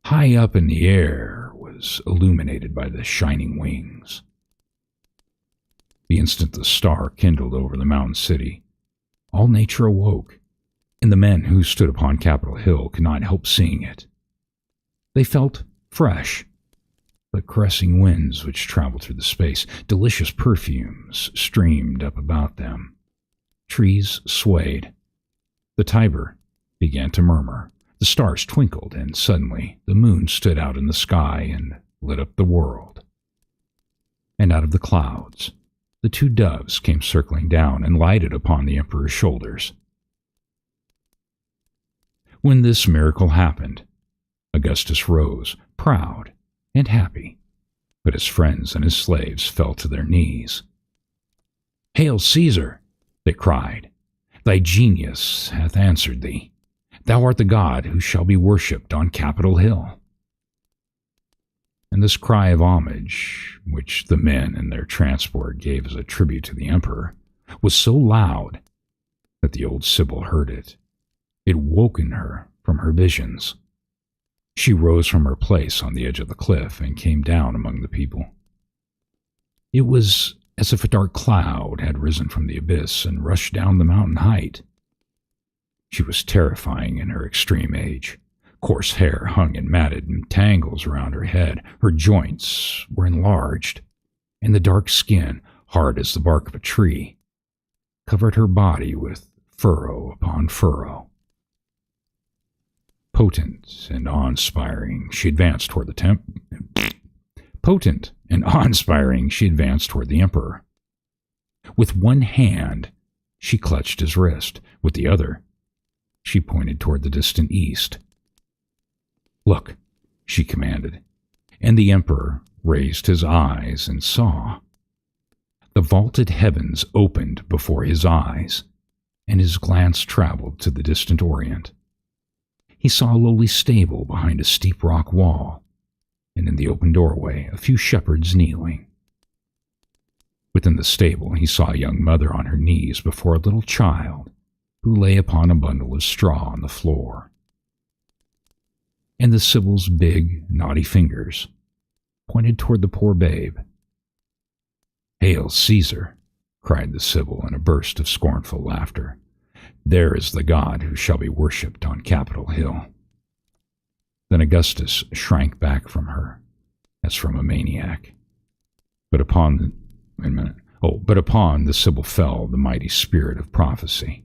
up in the air was illuminated by the shining wings. The instant the star kindled over the mountain city, all nature awoke, and the men who stood upon Capitol Hill could not help seeing it. They felt fresh, but caressing winds which traveled through the space. Delicious perfumes streamed up about them. Trees swayed. The Tiber began to murmur. The stars twinkled, and suddenly the moon stood out in the sky and lit up the world. And out of the clouds, the two doves came circling down and lighted upon the emperor's shoulders. When this miracle happened, Augustus rose, proud and happy, but his friends and his slaves fell to their knees. "Hail, Caesar!" they cried. "Thy genius hath answered thee. Thou art the god who shall be worshipped on Capitol Hill." And this cry of homage, which the men in their transport gave as a tribute to the emperor, was so loud that the old Sibyl heard it. It woken her from her visions. She rose from her place on the edge of the cliff and came down among the people. It was as if a dark cloud had risen from the abyss and rushed down the mountain height. She was terrifying in her extreme age. Coarse hair hung in matted tangles around her head. Her joints were enlarged, and the dark skin, hard as the bark of a tree, covered her body with furrow upon furrow. Potent and awe-inspiring, she advanced toward the emperor. With one hand, she clutched his wrist. With the other, she pointed toward the distant east. "Look," she commanded, and the emperor raised his eyes and saw. The vaulted heavens opened before his eyes, and his glance traveled to the distant orient. He saw a lowly stable behind a steep rock wall, and in the open doorway a few shepherds kneeling. Within the stable he saw a young mother on her knees before a little child who lay upon a bundle of straw on the floor. And the Sibyl's big, knotty fingers pointed toward the poor babe. "Hail, Caesar!" cried the Sibyl in a burst of scornful laughter. "There is the god who shall be worshipped on Capitol Hill." Then Augustus shrank back from her, as from a maniac. But upon the Sibyl fell the mighty spirit of prophecy.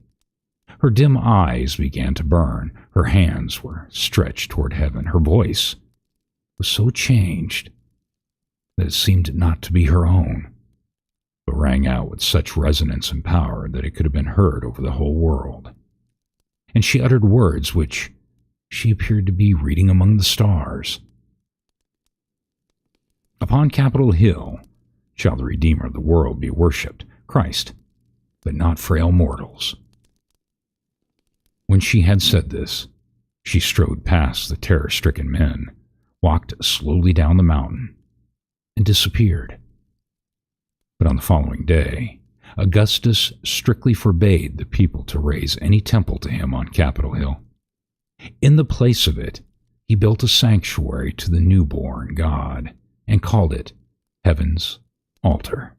Her dim eyes began to burn. Her hands were stretched toward heaven. Her voice was so changed that it seemed not to be her own, but rang out with such resonance and power that it could have been heard over the whole world. And she uttered words which she appeared to be reading among the stars. "Upon Capitol Hill shall the Redeemer of the world be worshipped, Christ, but not frail mortals." When she had said this, she strode past the terror-stricken men, walked slowly down the mountain, and disappeared. But on the following day, Augustus strictly forbade the people to raise any temple to him on Capitol Hill. In the place of it, he built a sanctuary to the newborn God and called it Heaven's Altar.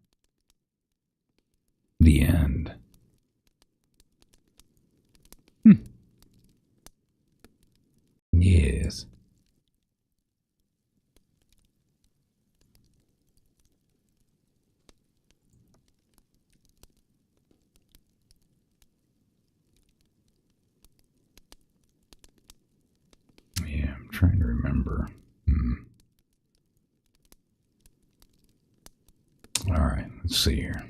The end. Yes. Yeah, I'm trying to remember. All right, let's see here.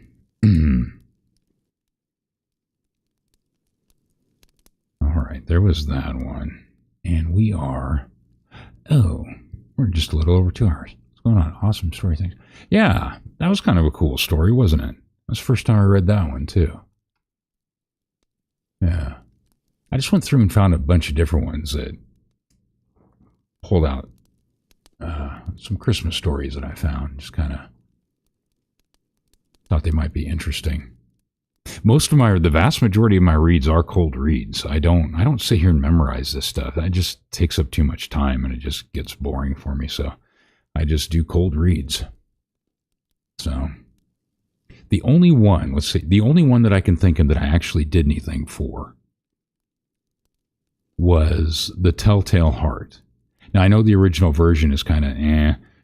All right, there was that one. And we are, we're just a little over 2 hours. What's going on? Awesome story, thanks. Yeah, that was kind of a cool story, wasn't it? That's the first time I read that one, too. Yeah. I just went through and found a bunch of different ones that pulled out some Christmas stories that I found. Just kind of thought they might be interesting. The vast majority of my reads are cold reads. I don't sit here and memorize this stuff. That just takes up too much time and it just gets boring for me. So I just do cold reads. So the only one that I can think of that I actually did anything for was The Telltale Heart. Now I know the original version is kind of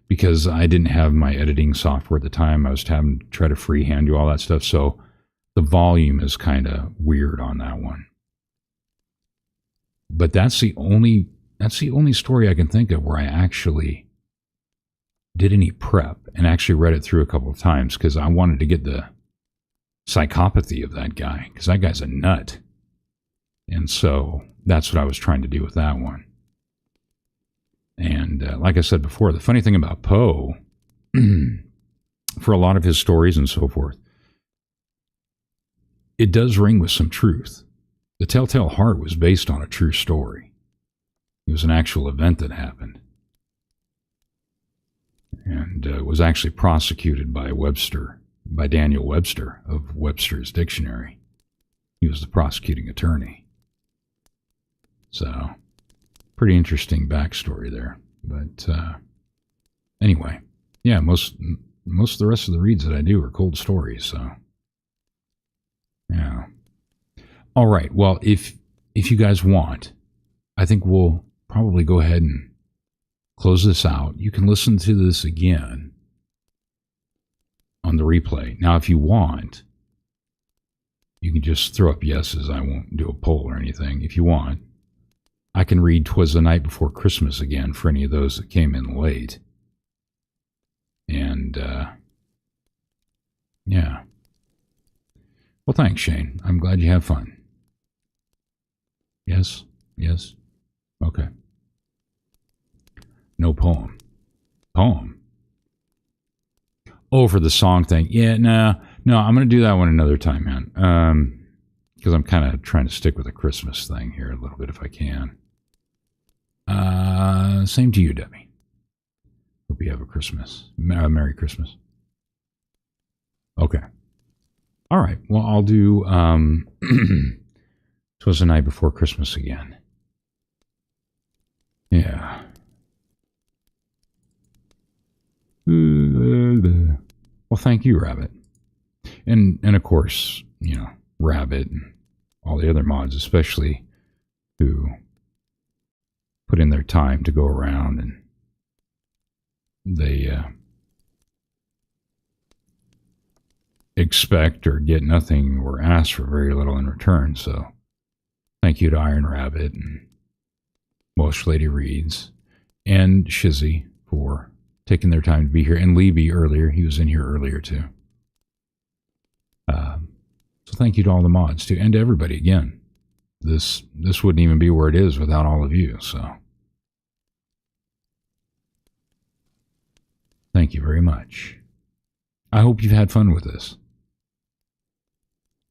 because I didn't have my editing software at the time. I was having to try to freehand do all that stuff. So the volume is kind of weird on that one. But that's the only story I can think of where I actually did any prep and actually read it through a couple of times because I wanted to get the psychopathy of that guy because that guy's a nut. And so that's what I was trying to do with that one. And like I said before, the funny thing about Poe, for a lot of his stories and so forth, it does ring with some truth. The Telltale Heart was based on a true story. It was an actual event that happened. And was actually prosecuted by Webster by Daniel Webster of Webster's Dictionary. He was the prosecuting attorney. So, pretty interesting backstory there. But anyway, yeah, most of the rest of the reads that I do are cold stories. So, yeah. All right. Well, if you guys want, I think we'll probably go ahead and close this out. You can listen to this again on the replay. Now, if you want, you can just throw up yeses. I won't do a poll or anything. If you want, I can read 'Twas the Night Before Christmas again for any of those that came in late. And, yeah. Well, thanks, Shane. I'm glad you have fun. Yes? Yes? Okay. No poem. Poem? Oh, for the song thing. Yeah, no, I'm going to do that one another time, man. Because I'm kind of trying to stick with the Christmas thing here a little bit if I can. Same to you, Debbie. Hope you have a Merry Christmas. Okay. All right. Well, I'll do 'Twas the Night Before Christmas again. Yeah. Well, thank you, Rabbit. And of course, Rabbit and all the other mods, especially who put in their time to go around, and they expect or get nothing or ask for very little in return. So thank you to Iron Rabbit and Welsh Lady Reads and Shizzy for taking their time to be here, and Levy earlier. He was in here earlier too. So thank you to all the mods too, and to everybody again. This wouldn't even be where it is without all of you. So thank you very much. I hope you've had fun with this.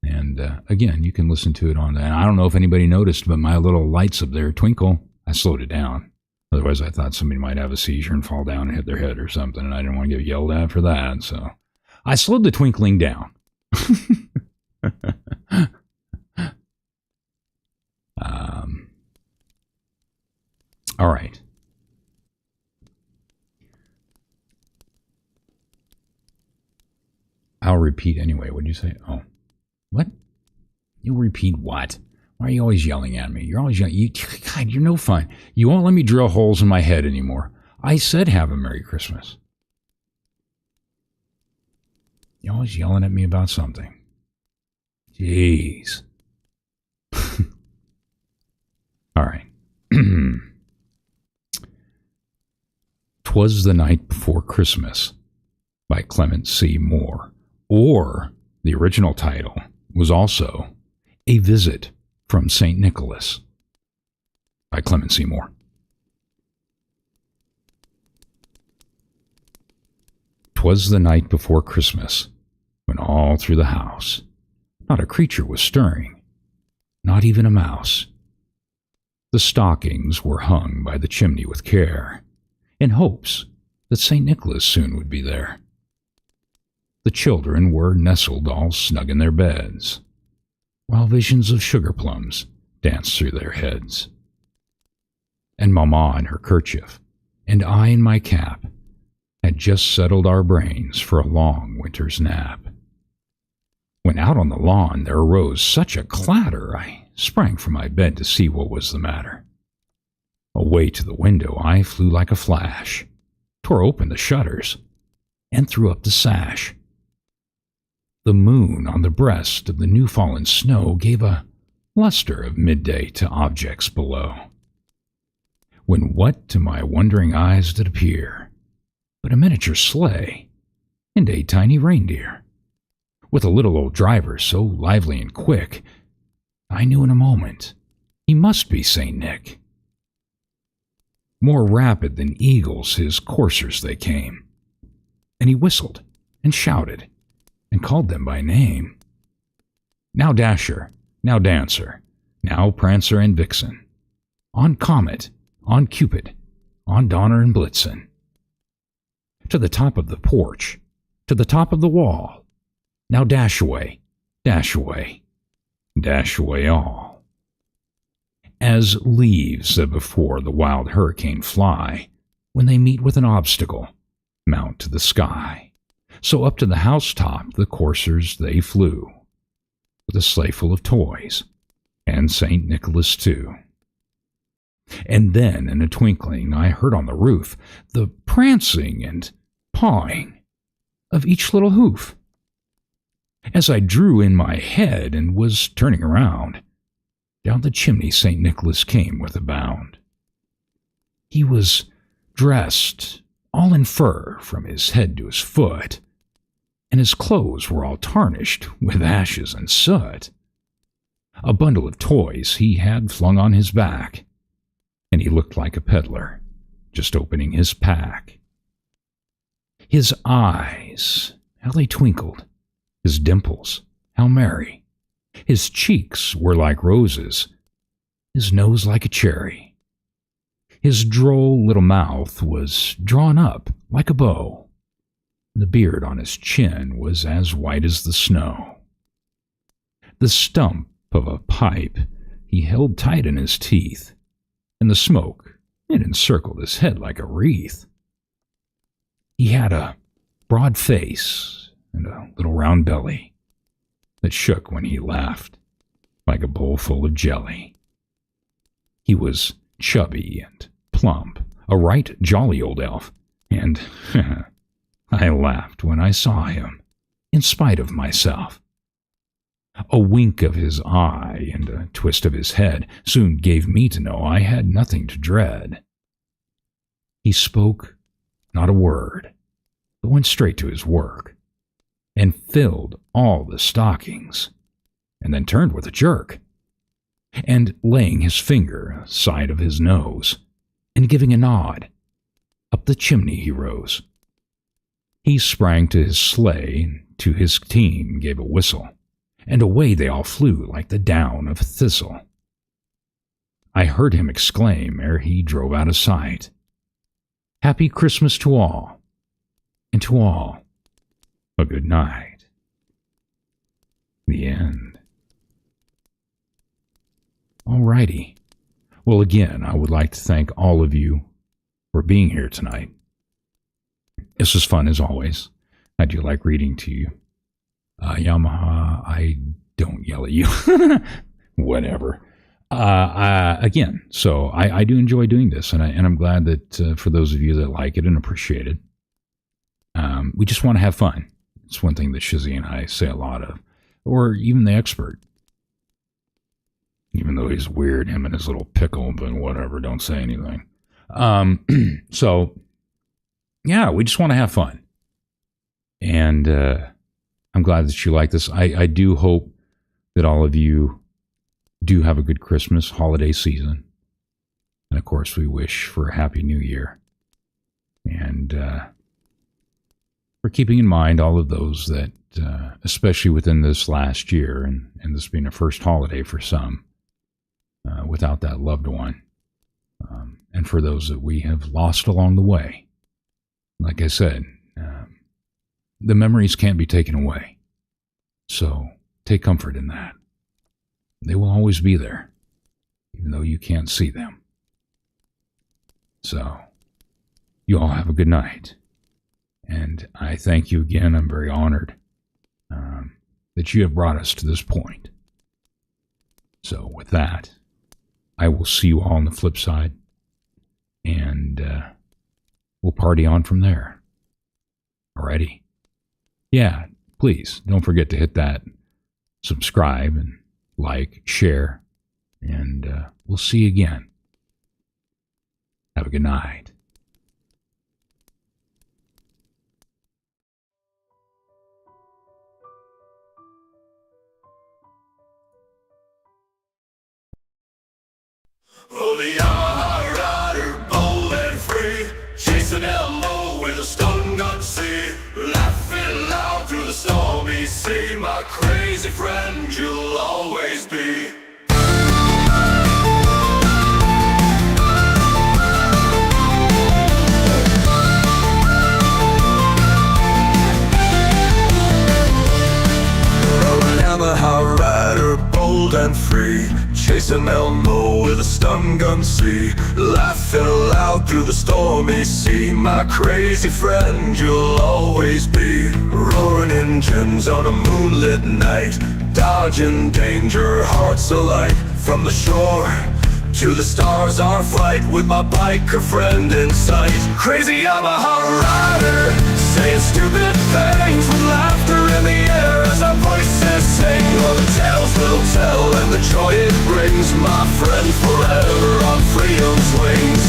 And again, you can listen to it on. And I don't know if anybody noticed, but my little lights up there twinkle. I slowed it down. Otherwise, I thought somebody might have a seizure and fall down and hit their head or something, and I didn't want to get yelled at for that. So I slowed the twinkling down. All right. I'll repeat anyway. What'd you say? Oh, what? You'll repeat what? Why are you always yelling at me? You're always yelling. God, you're no fun. You won't let me drill holes in my head anymore. I said have a Merry Christmas. You're always yelling at me about something. Jeez. All right. 'Twas the Night Before Christmas by Clement C. Moore. Or the original title was also A Visit from St. Nicholas by Clement C. Moore. 'Twas the night before Christmas, when all through the house not a creature was stirring, not even a mouse. The stockings were hung by the chimney with care, in hopes that St. Nicholas soon would be there. The children were nestled all snug in their beds, while visions of sugar plums danced through their heads. And Mamma in her kerchief, and I in my cap, had just settled our brains for a long winter's nap. When out on the lawn there arose such a clatter, I sprang from my bed to see what was the matter. Away to the window I flew like a flash, tore open the shutters, and threw up the sash. The moon on the breast of the new-fallen snow gave a luster of midday to objects below. When what to my wondering eyes did appear but a miniature sleigh and a tiny reindeer, with a little old driver so lively and quick, I knew in a moment he must be St. Nick. More rapid than eagles his coursers they came, and he whistled and shouted and called them by name. Now Dasher, now Dancer, now Prancer and Vixen, on Comet, on Cupid, on Donner and Blitzen. To the top of the porch, to the top of the wall, Now dash away, dash away, dash away all. As leaves that before the wild hurricane fly, when they meet with an obstacle, mount to the sky. So up to the housetop the coursers they flew, with a sleigh full of toys, and St. Nicholas too. And then, in a twinkling, I heard on the roof the prancing and pawing of each little hoof. As I drew in my head and was turning around, down the chimney St. Nicholas came with a bound. He was dressed all in fur from his head to his foot, and his clothes were all tarnished with ashes and soot. A bundle of toys he had flung on his back, and he looked like a peddler just opening his pack. His eyes, how they twinkled, his dimples, how merry. His cheeks were like roses, his nose like a cherry. His droll little mouth was drawn up like a bow, and the beard on his chin was as white as the snow. The stump of a pipe he held tight in his teeth, and the smoke, it encircled his head like a wreath. He had a broad face and a little round belly that shook when he laughed like a bowl full of jelly. He was chubby and plump, a right jolly old elf, and I laughed when I saw him, in spite of myself. A wink of his eye and a twist of his head soon gave me to know I had nothing to dread. He spoke not a word, but went straight to his work, and filled all the stockings, and then turned with a jerk, and laying his finger aside of his nose, and giving a nod, up the chimney he rose. He sprang to his sleigh, and to his team gave a whistle, and away they all flew like the down of thistle. I heard him exclaim ere he drove out of sight, "Happy Christmas to all, and to all a good night." The end. Alrighty. Well, again, I would like to thank all of you for being here tonight. This was fun as always. I do like reading to you. Yamaha, I don't yell at you. Whatever. Again, so I do enjoy doing this, and I'm glad that for those of you that like it and appreciate it, we just want to have fun. It's one thing that Shizzy and I say a lot of, or even the expert. Even though he's weird, him and his little pickle, but whatever, don't say anything. So, yeah, we just want to have fun. And I'm glad that you like this. I do hope that all of you do have a good Christmas holiday season. And, of course, we wish for a Happy New Year. And we're keeping in mind all of those that, especially within this last year, and this being a first holiday for some, without that loved one, and for those that we have lost along the way. Like I said, the memories can't be taken away. So take comfort in that. They will always be there, even though you can't see them. So you all have a good night. And I thank you again. I'm very honored that you have brought us to this point. So with that, I will see you all on the flip side, and we'll party on from there. Alrighty? Yeah, please don't forget to hit that subscribe and like, share, and we'll see you again. Have a good night. Oh, the Yamaha rider, bold and free, chasing Elmo with a stun gun sea, laughing loud through the stormy sea. My crazy friend, you'll always be. chasing Elmo with a stun gun, see, laughing loud through the stormy sea. My crazy friend, you'll always be. Roaring engines on a moonlit night, dodging danger, hearts alight. From the shore to the stars, our flight with my biker friend in sight. Crazy Yamaha rider, saying stupid things with laughter in the air as our voices sing. All the tales we'll tell and the joy it brings, my friend, forever on freedom's wings.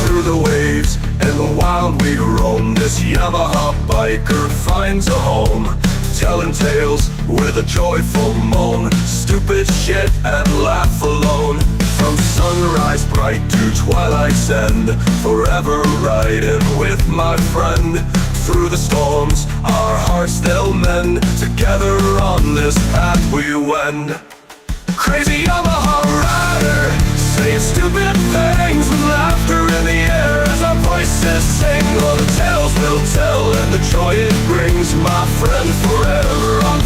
Through the waves and the wild we roam, this Yamaha biker finds a home, telling tales with a joyful moan, stupid shit and laugh alone. From sunrise bright to twilight's end, forever riding with my friend. Through the storms, our hearts they'll mend, together on this path we wend. Crazy Yamaha rider, saying stupid things with laughter in the air as our voices sing. All the tales we'll tell and the joy it brings, my friend, forever on